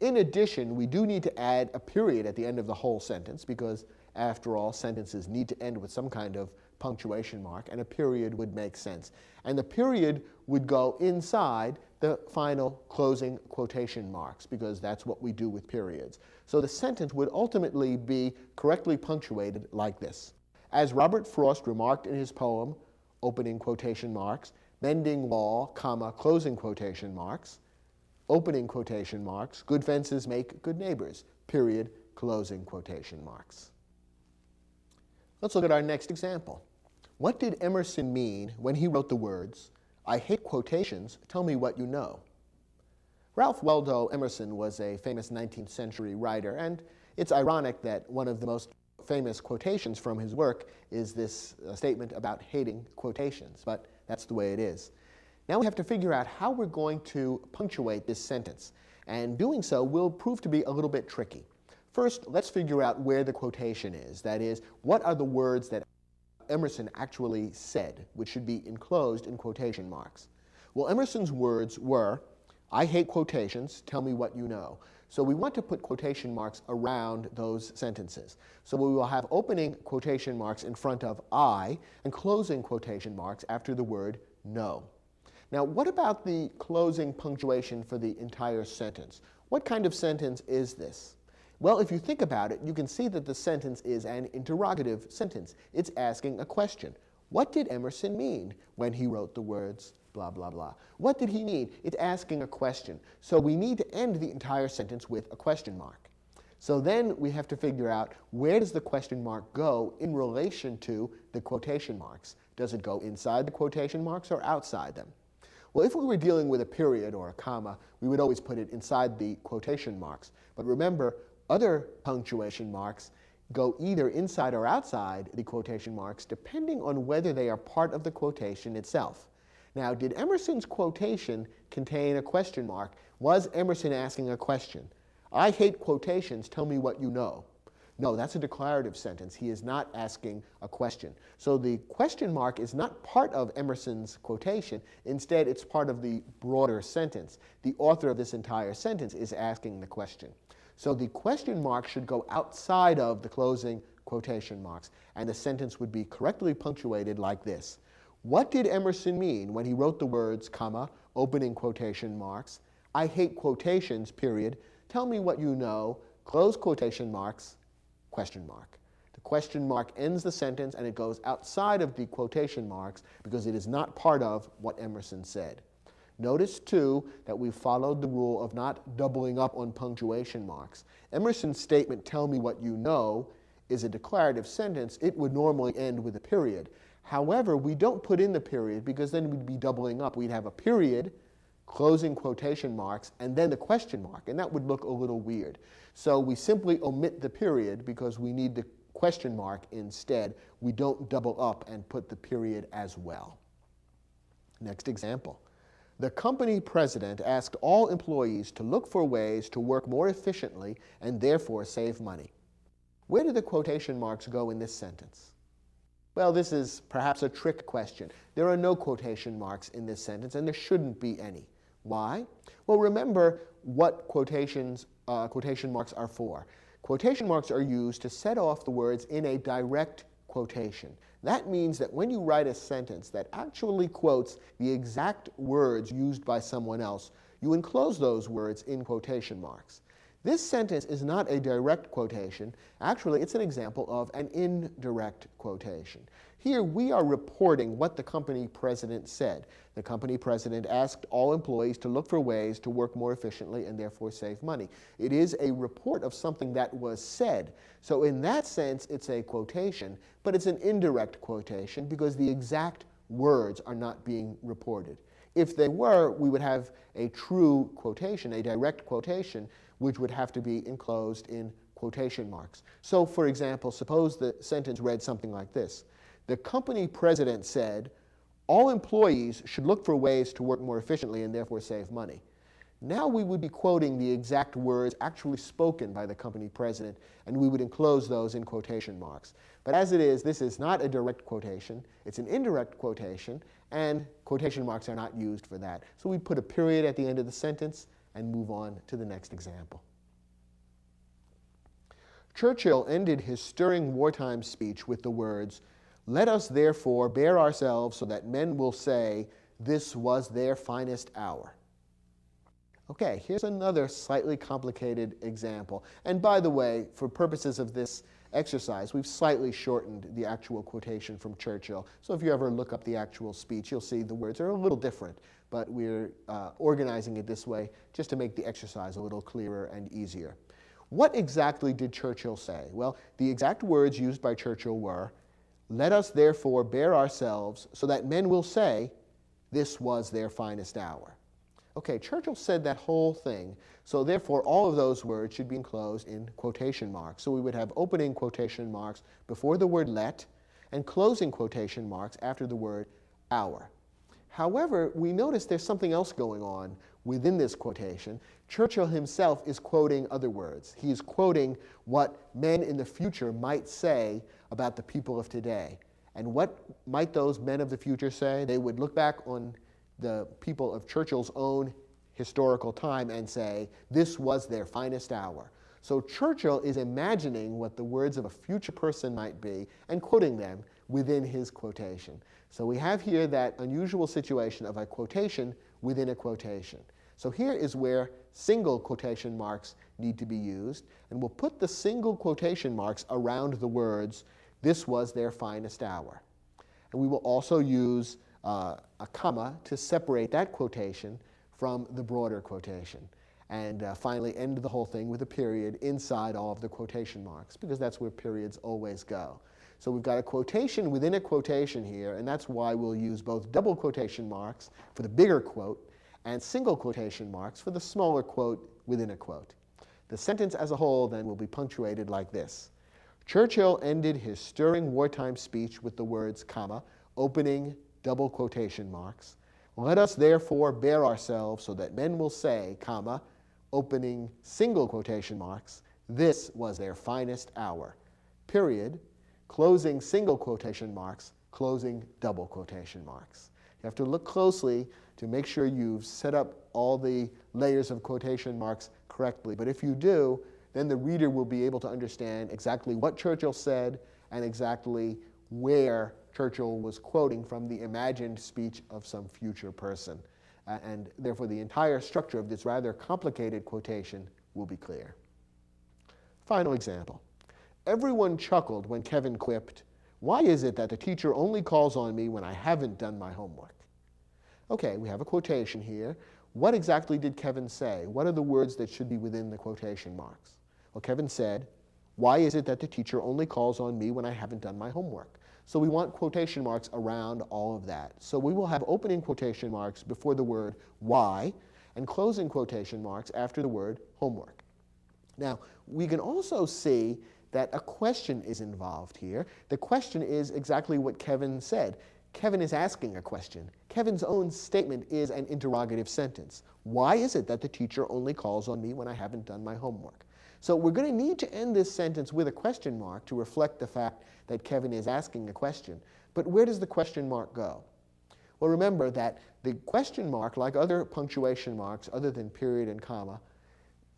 In addition, we do need to add a period at the end of the whole sentence because, after all, sentences need to end with some kind of punctuation mark, and a period would make sense. And the period would go inside the final closing quotation marks because that's what we do with periods. So the sentence would ultimately be correctly punctuated like this. As Robert Frost remarked in his poem, opening quotation marks, Mending Wall, comma, closing quotation marks, opening quotation marks, good fences make good neighbors, period, closing quotation marks. Let's look at our next example. What did Emerson mean when he wrote the words, I hate quotations, tell me what you know? Ralph Waldo Emerson was a famous 19th century writer, and it's ironic that one of the most famous quotations from his work is this statement about hating quotations, but that's the way it is. Now we have to figure out how we're going to punctuate this sentence, and doing so will prove to be a little bit tricky. First, let's figure out where the quotation is. That is, what are the words that Emerson actually said, which should be enclosed in quotation marks? Well, Emerson's words were, "I hate quotations, tell me what you know." So we want to put quotation marks around those sentences. So we will have opening quotation marks in front of I and closing quotation marks after the word know. Now, what about the closing punctuation for the entire sentence? What kind of sentence is this? Well, if you think about it, you can see that the sentence is an interrogative sentence. It's asking a question. What did Emerson mean when he wrote the words blah, blah, blah? What did he mean? It's asking a question. So we need to end the entire sentence with a question mark. So then we have to figure out, where does the question mark go in relation to the quotation marks? Does it go inside the quotation marks or outside them? Well, if we were dealing with a period or a comma, we would always put it inside the quotation marks. But remember, other punctuation marks go either inside or outside the quotation marks, depending on whether they are part of the quotation itself. Now, did Emerson's quotation contain a question mark? Was Emerson asking a question? I hate quotations, tell me what you know. No, that's a declarative sentence. He is not asking a question. So the question mark is not part of Emerson's quotation. Instead, it's part of the broader sentence. The author of this entire sentence is asking the question. So the question mark should go outside of the closing quotation marks, and the sentence would be correctly punctuated like this. What did Emerson mean when he wrote the words, comma, opening quotation marks, I hate quotations, period, tell me what you know, close quotation marks, question mark. The question mark ends the sentence and it goes outside of the quotation marks because it is not part of what Emerson said. Notice, too, that we followed the rule of not doubling up on punctuation marks. Emerson's statement, tell me what you know, is a declarative sentence. It would normally end with a period. However, we don't put in the period because then we'd be doubling up. We'd have a period, closing quotation marks, and then the question mark, and that would look a little weird. So we simply omit the period because we need the question mark instead. We don't double up and put the period as well. Next example. The company president asked all employees to look for ways to work more efficiently and therefore save money. Where do the quotation marks go in this sentence? Well, this is perhaps a trick question. There are no quotation marks in this sentence, and there shouldn't be any. Why? Well, remember what quotation marks are for. Quotation marks are used to set off the words in a direct quotation. That means that when you write a sentence that actually quotes the exact words used by someone else, you enclose those words in quotation marks. This sentence is not a direct quotation. Actually, it's an example of an indirect quotation. Here, we are reporting what the company president said. The company president asked all employees to look for ways to work more efficiently and therefore save money. It is a report of something that was said. So in that sense, it's a quotation, but it's an indirect quotation because the exact words are not being reported. If they were, we would have a true quotation, a direct quotation, which would have to be enclosed in quotation marks. So, for example, suppose the sentence read something like this. The company president said, all employees should look for ways to work more efficiently and therefore save money. Now we would be quoting the exact words actually spoken by the company president, and we would enclose those in quotation marks. But as it is, this is not a direct quotation. It's an indirect quotation, and quotation marks are not used for that. So we put a period at the end of the sentence and move on to the next example. Churchill ended his stirring wartime speech with the words, "Let us therefore bear ourselves so that men will say, this was their finest hour." Okay, here's another slightly complicated example. And by the way, for purposes of this exercise, we've slightly shortened the actual quotation from Churchill. So if you ever look up the actual speech, you'll see the words are a little different. But we're organizing it this way just to make the exercise a little clearer and easier. What exactly did Churchill say? Well, the exact words used by Churchill were, "Let us therefore bear ourselves so that men will say, this was their finest hour." Okay, Churchill said that whole thing, so therefore all of those words should be enclosed in quotation marks. So we would have opening quotation marks before the word let and closing quotation marks after the word our. However, we notice there's something else going on within this quotation. Churchill himself is quoting other words. He is quoting what men in the future might say about the people of today. And what might those men of the future say? They would look back on the people of Churchill's own historical time and say, this was their finest hour. So Churchill is imagining what the words of a future person might be and quoting them within his quotation. So we have here that unusual situation of a quotation within a quotation. So here is where single quotation marks need to be used, and we'll put the single quotation marks around the words, this was their finest hour. And we will also use a comma to separate that quotation from the broader quotation. And finally end the whole thing with a period inside all of the quotation marks, because that's where periods always go. So we've got a quotation within a quotation here, and that's why we'll use both double quotation marks for the bigger quote and single quotation marks for the smaller quote within a quote. The sentence as a whole then will be punctuated like this. Churchill ended his stirring wartime speech with the words, comma, opening double quotation marks. Let us therefore bear ourselves so that men will say, comma, opening single quotation marks, this was their finest hour, period, closing single quotation marks, closing double quotation marks. You have to look closely to make sure you've set up all the layers of quotation marks correctly. But if you do, then the reader will be able to understand exactly what Churchill said and exactly where Churchill was quoting from the imagined speech of some future person. And therefore the entire structure of this rather complicated quotation will be clear. Final example. Everyone chuckled when Kevin quipped, why is it that the teacher only calls on me when I haven't done my homework? Okay, we have a quotation here. What exactly did Kevin say? What are the words that should be within the quotation marks? Well, Kevin said, why is it that the teacher only calls on me when I haven't done my homework? So we want quotation marks around all of that. So we will have opening quotation marks before the word why and closing quotation marks after the word homework. Now, we can also see that a question is involved here. The question is exactly what Kevin said. Kevin is asking a question. Kevin's own statement is an interrogative sentence. Why is it that the teacher only calls on me when I haven't done my homework? So we're going to need to end this sentence with a question mark to reflect the fact that Kevin is asking a question. But where does the question mark go? Well, remember that the question mark, like other punctuation marks other than period and comma,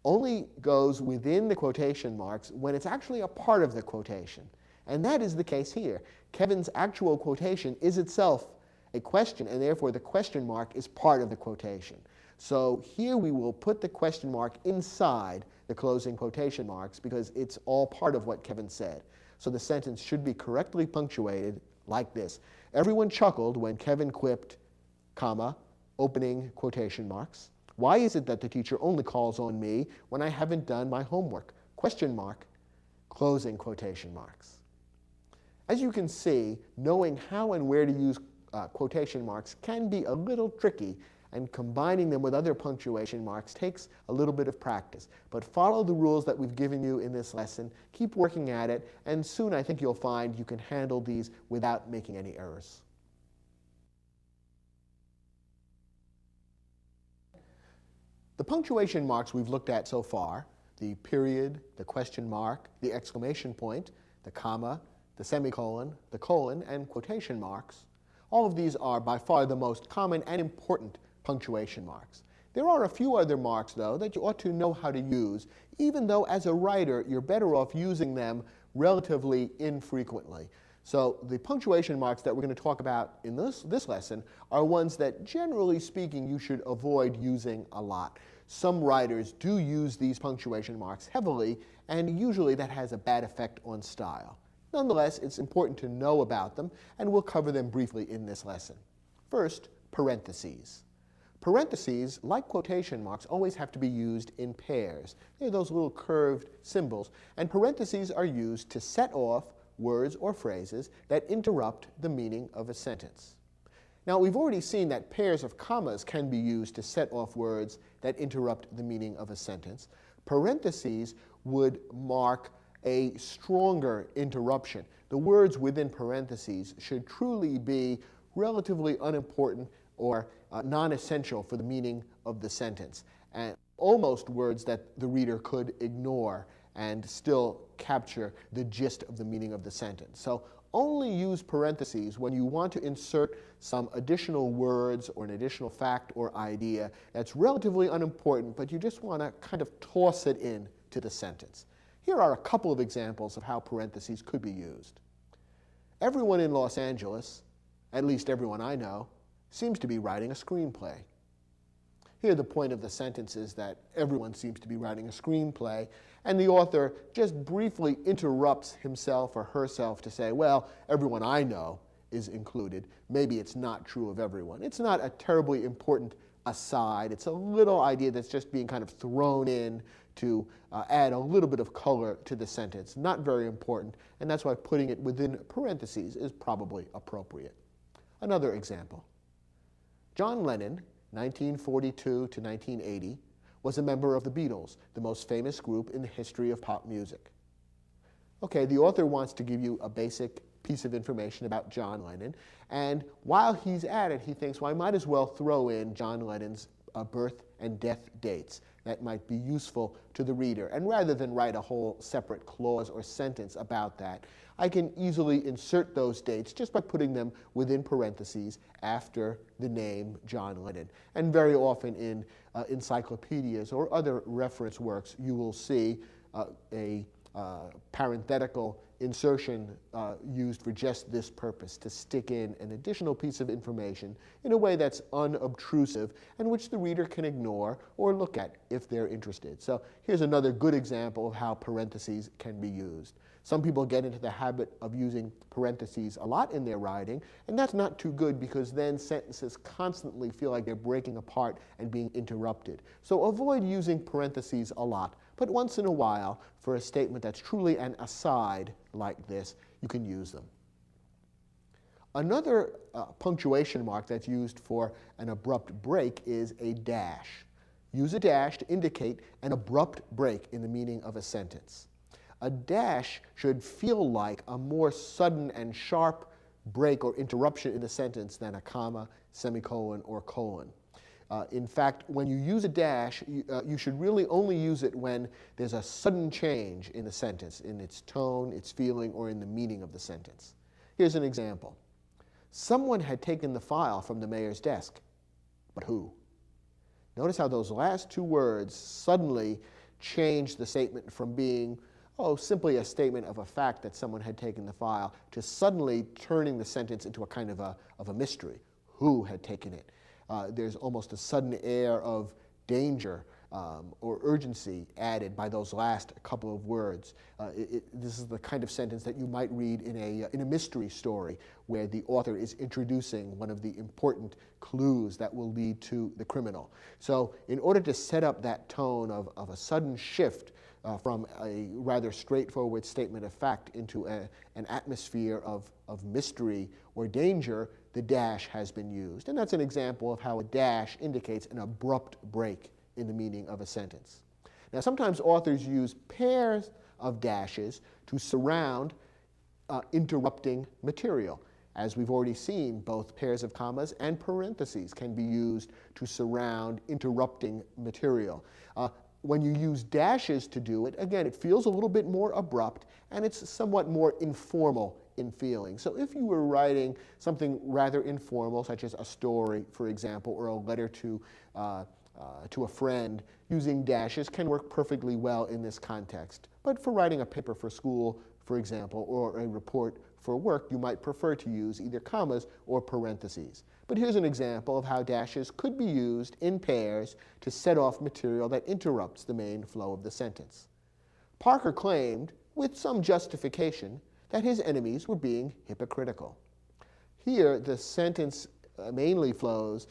only goes within the quotation marks when it's actually a part of the quotation. And that is the case here. Kevin's actual quotation is itself a question, and therefore the question mark is part of the quotation. So here we will put the question mark inside the closing quotation marks because it's all part of what Kevin said. So the sentence should be correctly punctuated like this. Everyone chuckled when Kevin quipped, comma, opening quotation marks. Why is it that the teacher only calls on me when I haven't done my homework? Question mark, closing quotation marks. As you can see, knowing how and where to use quotation marks can be a little tricky, and combining them with other punctuation marks takes a little bit of practice. But follow the rules that we've given you in this lesson, keep working at it, and soon I think you'll find you can handle these without making any errors. The punctuation marks we've looked at so far, the period, the question mark, the exclamation point, the comma, the semicolon, the colon, and quotation marks, all of these are by far the most common and important punctuation marks. There are a few other marks, though, that you ought to know how to use, even though as a writer you're better off using them relatively infrequently. So the punctuation marks that we're going to talk about in this lesson are ones that, generally speaking, you should avoid using a lot. Some writers do use these punctuation marks heavily, and usually that has a bad effect on style. Nonetheless, it's important to know about them, and we'll cover them briefly in this lesson. First, parentheses. Parentheses, like quotation marks, always have to be used in pairs. They're those little curved symbols, and parentheses are used to set off words or phrases that interrupt the meaning of a sentence. Now, we've already seen that pairs of commas can be used to set off words that interrupt the meaning of a sentence. Parentheses would mark a stronger interruption. The words within parentheses should truly be relatively unimportant or non-essential for the meaning of the sentence, and almost words that the reader could ignore and still capture the gist of the meaning of the sentence. So only use parentheses when you want to insert some additional words or an additional fact or idea that's relatively unimportant, but you just want to kind of toss it in to the sentence. Here are a couple of examples of how parentheses could be used. Everyone in Los Angeles, at least everyone I know, seems to be writing a screenplay. Here the point of the sentence is that everyone seems to be writing a screenplay, and the author just briefly interrupts himself or herself to say, well, everyone I know is included. Maybe it's not true of everyone. It's not a terribly important aside. It's a little idea that's just being kind of thrown in to add a little bit of color to the sentence. Not very important, and that's why putting it within parentheses is probably appropriate. Another example. John Lennon, 1942 to 1980, was a member of the Beatles, the most famous group in the history of pop music. Okay, the author wants to give you a basic piece of information about John Lennon, and while he's at it, he thinks, well, I might as well throw in John Lennon's birth and death dates. That might be useful to the reader. And rather than write a whole separate clause or sentence about that, I can easily insert those dates just by putting them within parentheses after the name John Lennon. And very often in encyclopedias or other reference works, you will see a parenthetical insertion used for just this purpose, to stick in an additional piece of information in a way that's unobtrusive and which the reader can ignore or look at if they're interested. So here's another good example of how parentheses can be used. Some people get into the habit of using parentheses a lot in their writing, and that's not too good because then sentences constantly feel like they're breaking apart and being interrupted. So avoid using parentheses a lot, but once in a while, for a statement that's truly an aside like this, you can use them. Another punctuation mark that's used for an abrupt break is a dash. Use a dash to indicate an abrupt break in the meaning of a sentence. A dash should feel like a more sudden and sharp break or interruption in the sentence than a comma, semicolon, or colon. In fact, when you use a dash, you should really only use it when there's a sudden change in the sentence, in its tone, its feeling, or in the meaning of the sentence. Here's an example. Someone had taken the file from the mayor's desk, but who? Notice how those last two words suddenly change the statement from being simply a statement of a fact that someone had taken the file to suddenly turning the sentence into a kind of a mystery. Who had taken it? There's almost a sudden air of danger or urgency added by those last couple of words. This is the kind of sentence that you might read in a mystery story where the author is introducing one of the important clues that will lead to the criminal. So in order to set up that tone of a sudden shift from a rather straightforward statement of fact into an atmosphere of mystery or danger, the dash has been used. And that's an example of how a dash indicates an abrupt break in the meaning of a sentence. Now, sometimes authors use pairs of dashes to surround interrupting material. As we've already seen, both pairs of commas and parentheses can be used to surround interrupting material. When you use dashes to do it, again, it feels a little bit more abrupt, and it's somewhat more informal in feeling. So if you were writing something rather informal, such as a story, for example, or a letter to a friend, using dashes can work perfectly well in this context. But for writing a paper for school, for example, or a report for work, you might prefer to use either commas or parentheses. But here's an example of how dashes could be used in pairs to set off material that interrupts the main flow of the sentence. Parker claimed, with some justification, that his enemies were being hypocritical. Here, the sentence mainly flows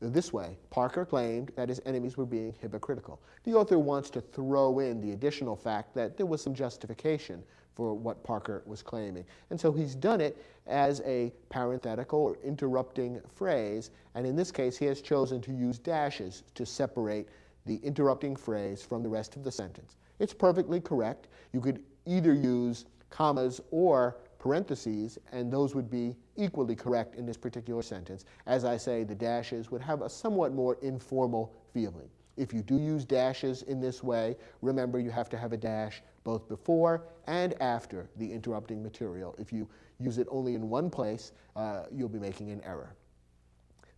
This way, Parker claimed that his enemies were being hypocritical. The author wants to throw in the additional fact that there was some justification for what Parker was claiming. And so he's done it as a parenthetical or interrupting phrase, and in this case he has chosen to use dashes to separate the interrupting phrase from the rest of the sentence. It's perfectly correct. You could either use commas or parentheses, and those would be equally correct in this particular sentence. As I say, the dashes would have a somewhat more informal feeling. If you do use dashes in this way, remember you have to have a dash both before and after the interrupting material. If you use it only in one place, you'll be making an error.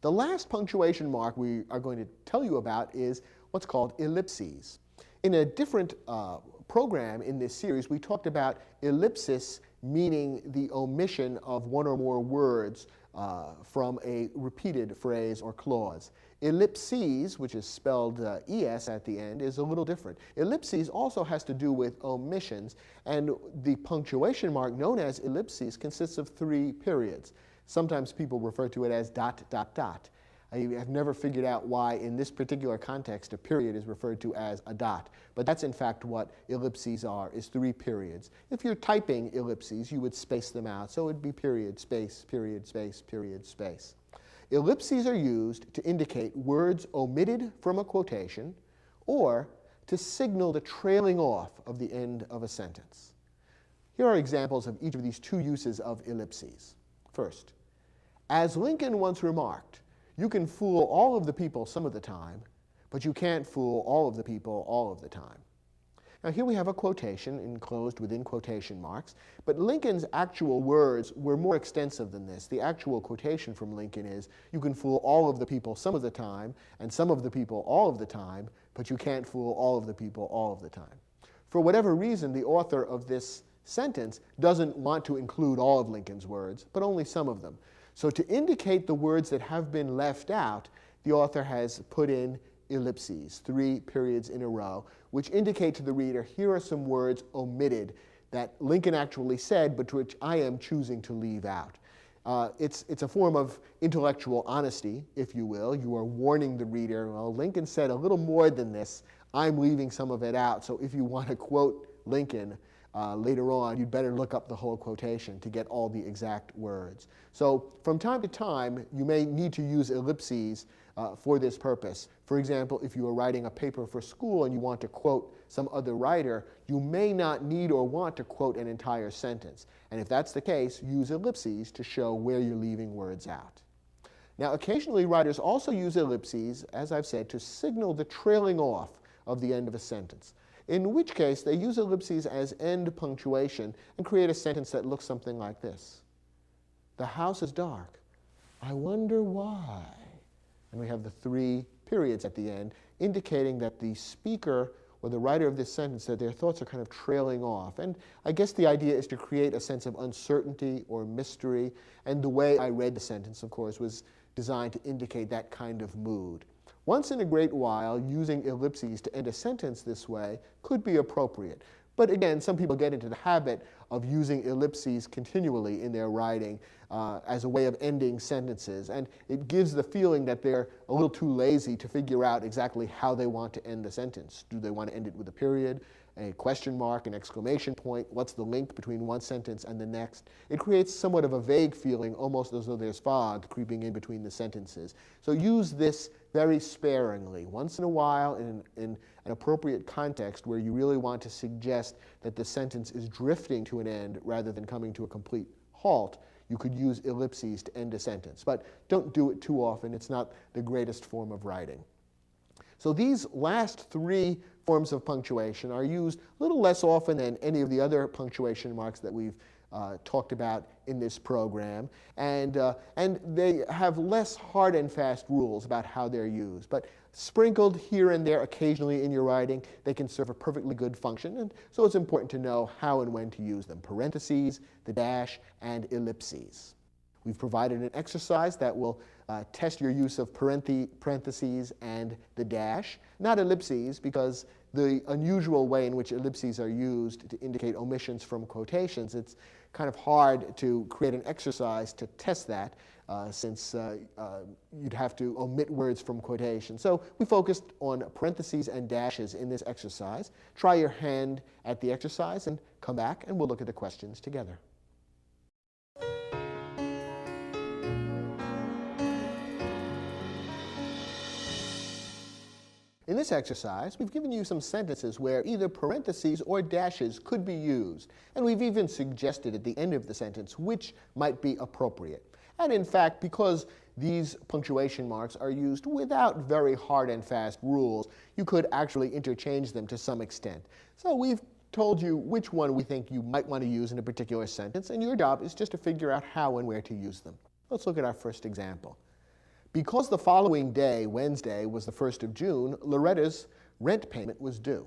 The last punctuation mark we are going to tell you about is what's called ellipses. In a different program in this series, we talked about ellipsis meaning the omission of one or more words from a repeated phrase or clause. Ellipses, which is spelled es at the end, is a little different. Ellipses also has to do with omissions, and the punctuation mark known as ellipses consists of 3 periods. Sometimes people refer to it as ... I have never figured out why in this particular context a period is referred to as a dot, but that's in fact what ellipses are, is 3 periods. If you're typing ellipses, you would space them out, so it would be period, space, period, space, period, space. Ellipses are used to indicate words omitted from a quotation or to signal the trailing off of the end of a sentence. Here are examples of each of these 2 uses of ellipses. First, as Lincoln once remarked, you can fool all of the people some of the time, but you can't fool all of the people all of the time. Now here we have a quotation enclosed within quotation marks, but Lincoln's actual words were more extensive than this. The actual quotation from Lincoln is, you can fool all of the people some of the time, and some of the people all of the time, but you can't fool all of the people all of the time. For whatever reason, the author of this sentence doesn't want to include all of Lincoln's words, but only some of them. So to indicate the words that have been left out, the author has put in ellipses, 3 periods in a row, which indicate to the reader, here are some words omitted that Lincoln actually said, but which I am choosing to leave out. It's a form of intellectual honesty, if you will. You are warning the reader, well, Lincoln said a little more than this. I'm leaving some of it out, so if you want to quote Lincoln later on, you'd better look up the whole quotation to get all the exact words. So from time to time, you may need to use ellipses for this purpose. For example, if you are writing a paper for school and you want to quote some other writer, you may not need or want to quote an entire sentence. And if that's the case, use ellipses to show where you're leaving words out. Now, occasionally writers also use ellipses, as I've said, to signal the trailing off of the end of a sentence, in which case they use ellipses as end punctuation and create a sentence that looks something like this. The house is dark. I wonder why. And we have the 3 periods at the end, indicating that the speaker or the writer of this sentence, that their thoughts are kind of trailing off. And I guess the idea is to create a sense of uncertainty or mystery, and the way I read the sentence, of course, was designed to indicate that kind of mood. Once in a great while, using ellipses to end a sentence this way could be appropriate. But again, some people get into the habit of using ellipses continually in their writing as a way of ending sentences, and it gives the feeling that they're a little too lazy to figure out exactly how they want to end the sentence. Do they want to end it with a period, a question mark, an exclamation point? What's the link between one sentence and the next? It creates somewhat of a vague feeling, almost as though there's fog creeping in between the sentences. So use this very sparingly. Once in a while, in an appropriate context where you really want to suggest that the sentence is drifting to an end rather than coming to a complete halt, you could use ellipses to end a sentence. But don't do it too often. It's not the greatest form of writing. So these last 3 forms of punctuation are used a little less often than any of the other punctuation marks that we've talked about in this program, and they have less hard and fast rules about how they're used. But sprinkled here and there occasionally in your writing, they can serve a perfectly good function, and so it's important to know how and when to use them. Parentheses, the dash, and ellipses. We've provided an exercise that will test your use of parentheses and the dash, not ellipses, because the unusual way in which ellipses are used to indicate omissions from quotations, it's kind of hard to create an exercise to test that since you'd have to omit words from quotation. So we focused on parentheses and dashes in this exercise. Try your hand at the exercise and come back and we'll look at the questions together. In this exercise, we've given you some sentences where either parentheses or dashes could be used, and we've even suggested at the end of the sentence which might be appropriate. And in fact, because these punctuation marks are used without very hard and fast rules, you could actually interchange them to some extent. So we've told you which one we think you might want to use in a particular sentence, and your job is just to figure out how and where to use them. Let's look at our first example. Because the following day, Wednesday, was the 1st of June, Loretta's rent payment was due.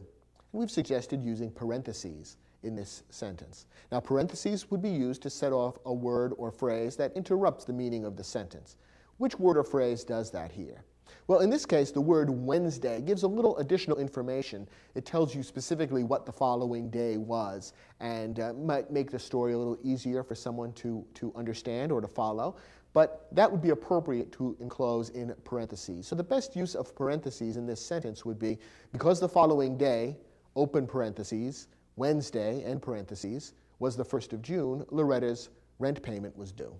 And we've suggested using parentheses in this sentence. Now, parentheses would be used to set off a word or phrase that interrupts the meaning of the sentence. Which word or phrase does that here? Well, in this case, the word Wednesday gives a little additional information. It tells you specifically what the following day was, and might make the story a little easier for someone to understand or to follow. But that would be appropriate to enclose in parentheses. So the best use of parentheses in this sentence would be, because the following day, open parentheses, Wednesday, end parentheses, was the 1st of June, Loretta's rent payment was due.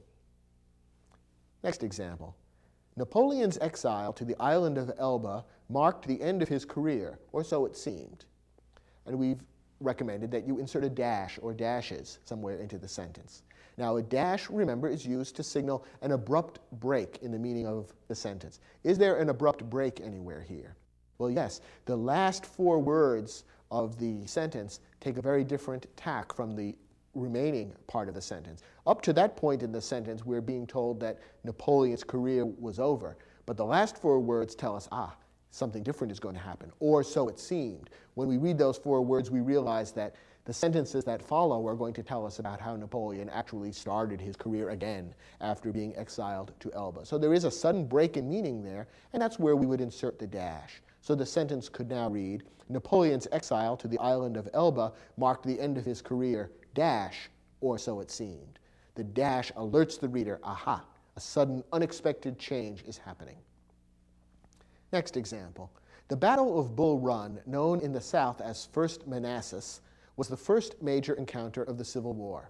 Next example. Napoleon's exile to the island of Elba marked the end of his career, or so it seemed. And we've recommended that you insert a dash or dashes somewhere into the sentence. Now, a dash, remember, is used to signal an abrupt break in the meaning of the sentence. Is there an abrupt break anywhere here? Well, yes. The last 4 words of the sentence take a very different tack from the remaining part of the sentence. Up to that point in the sentence, we're being told that Napoleon's career was over. But the last 4 words tell us, something different is going to happen, or so it seemed. When we read those 4 words, we realize that the sentences that follow are going to tell us about how Napoleon actually started his career again after being exiled to Elba. So there is a sudden break in meaning there, and that's where we would insert the dash. So the sentence could now read, Napoleon's exile to the island of Elba marked the end of his career, dash, or so it seemed. The dash alerts the reader, aha, a sudden unexpected change is happening. Next example. The Battle of Bull Run, known in the South as First Manassas, was the first major encounter of the Civil War.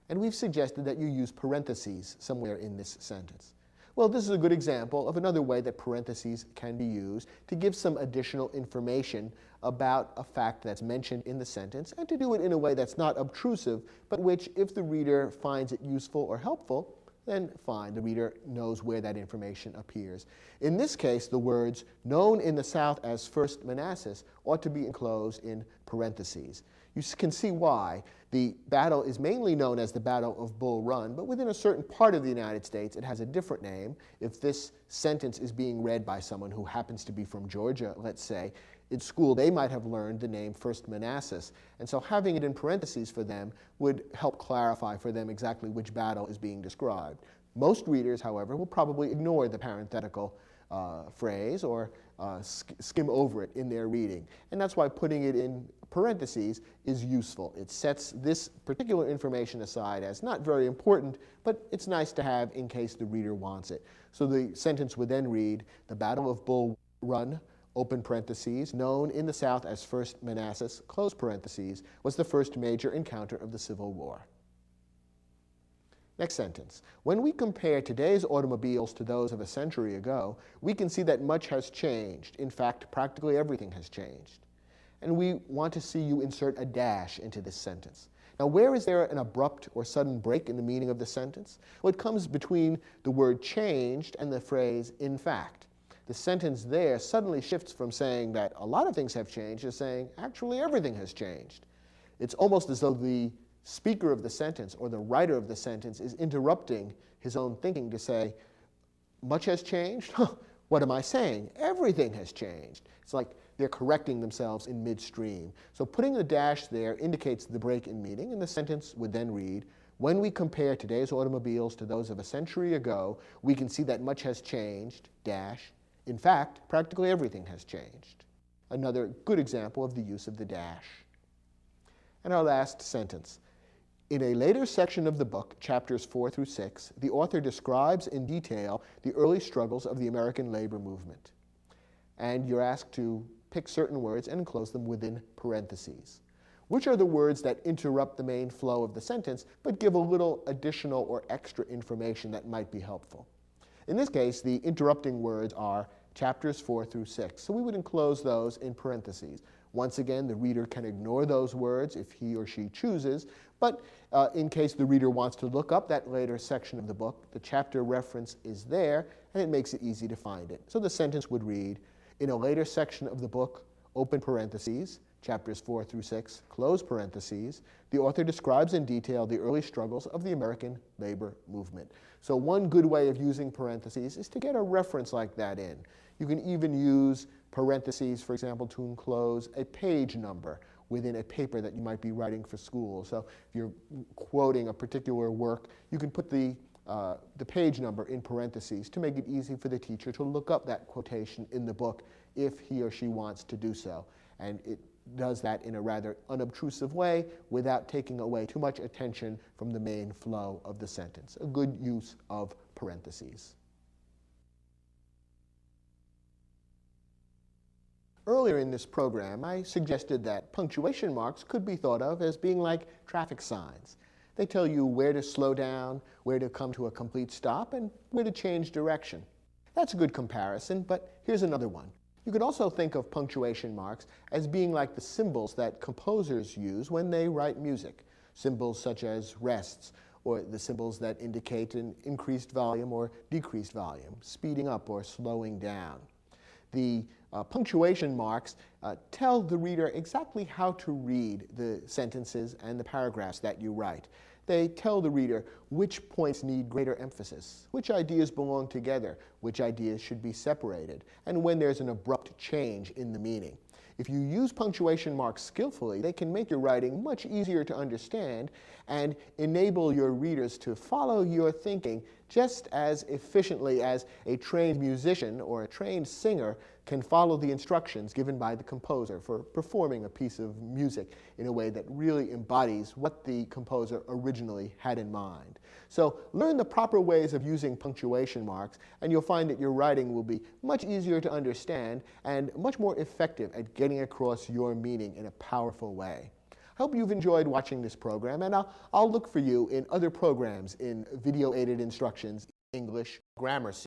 And we've suggested that you use parentheses somewhere in this sentence. Well, this is a good example of another way that parentheses can be used to give some additional information about a fact that's mentioned in the sentence, and to do it in a way that's not obtrusive, but which, if the reader finds it useful or helpful, then fine, the reader knows where that information appears. In this case, the words, known in the South as First Manassas, ought to be enclosed in parentheses. You can see why. The battle is mainly known as the Battle of Bull Run, but within a certain part of the United States, it has a different name. If this sentence is being read by someone who happens to be from Georgia, let's say, in school they might have learned the name First Manassas. And so having it in parentheses for them would help clarify for them exactly which battle is being described. Most readers, however, will probably ignore the parenthetical phrase or skim over it in their reading. And that's why putting it in parentheses is useful. It sets this particular information aside as not very important, but it's nice to have in case the reader wants it. So the sentence would then read, the Battle of Bull Run, open parentheses, known in the South as First Manassas, close parentheses, was the first major encounter of the Civil War. Next sentence. When we compare today's automobiles to those of a century ago, we can see that much has changed. In fact, practically everything has changed. And we want to see you insert a dash into this sentence. Now, where is there an abrupt or sudden break in the meaning of the sentence? Well, it comes between the word changed and the phrase in fact. The sentence there suddenly shifts from saying that a lot of things have changed to saying actually everything has changed. It's almost as though the speaker of the sentence or the writer of the sentence is interrupting his own thinking to say, much has changed? What am I saying? Everything has changed. It's like they're correcting themselves in midstream. So putting a dash there indicates the break in meaning, and the sentence would then read, when we compare today's automobiles to those of a century ago, we can see that much has changed, dash. In fact, practically everything has changed. Another good example of the use of the dash. And our last sentence. In a later section of the book, chapters 4 through 6, the author describes in detail the early struggles of the American labor movement. And you're asked to pick certain words and enclose them within parentheses. Which are the words that interrupt the main flow of the sentence, but give a little additional or extra information that might be helpful? In this case, the interrupting words are chapters 4 through 6, so we would enclose those in parentheses. Once again, the reader can ignore those words if he or she chooses, but in case the reader wants to look up that later section of the book, the chapter reference is there, and it makes it easy to find it. So the sentence would read, in a later section of the book, open parentheses, chapters 4 through 6, close parentheses, the author describes in detail the early struggles of the American labor movement. So one good way of using parentheses is to get a reference like that in. You can even use parentheses, for example, to enclose a page number within a paper that you might be writing for school. So if you're quoting a particular work, you can put the page number in parentheses to make it easy for the teacher to look up that quotation in the book if he or she wants to do so. And it does that in a rather unobtrusive way without taking away too much attention from the main flow of the sentence. A good use of parentheses. Earlier in this program, I suggested that punctuation marks could be thought of as being like traffic signs. They tell you where to slow down, where to come to a complete stop, and where to change direction. That's a good comparison, but here's another one. You could also think of punctuation marks as being like the symbols that composers use when they write music. Symbols such as rests, or the symbols that indicate an increased volume or decreased volume, speeding up or slowing down. The punctuation marks tell the reader exactly how to read the sentences and the paragraphs that you write. They tell the reader which points need greater emphasis, which ideas belong together, which ideas should be separated, and when there's an abrupt change in the meaning. If you use punctuation marks skillfully, they can make your writing much easier to understand and enable your readers to follow your thinking just as efficiently as a trained musician or a trained singer can follow the instructions given by the composer for performing a piece of music in a way that really embodies what the composer originally had in mind. So learn the proper ways of using punctuation marks, and you'll find that your writing will be much easier to understand and much more effective at getting across your meaning in a powerful way. I hope you've enjoyed watching this program, and I'll look for you in other programs in video-aided instructions, English grammar series.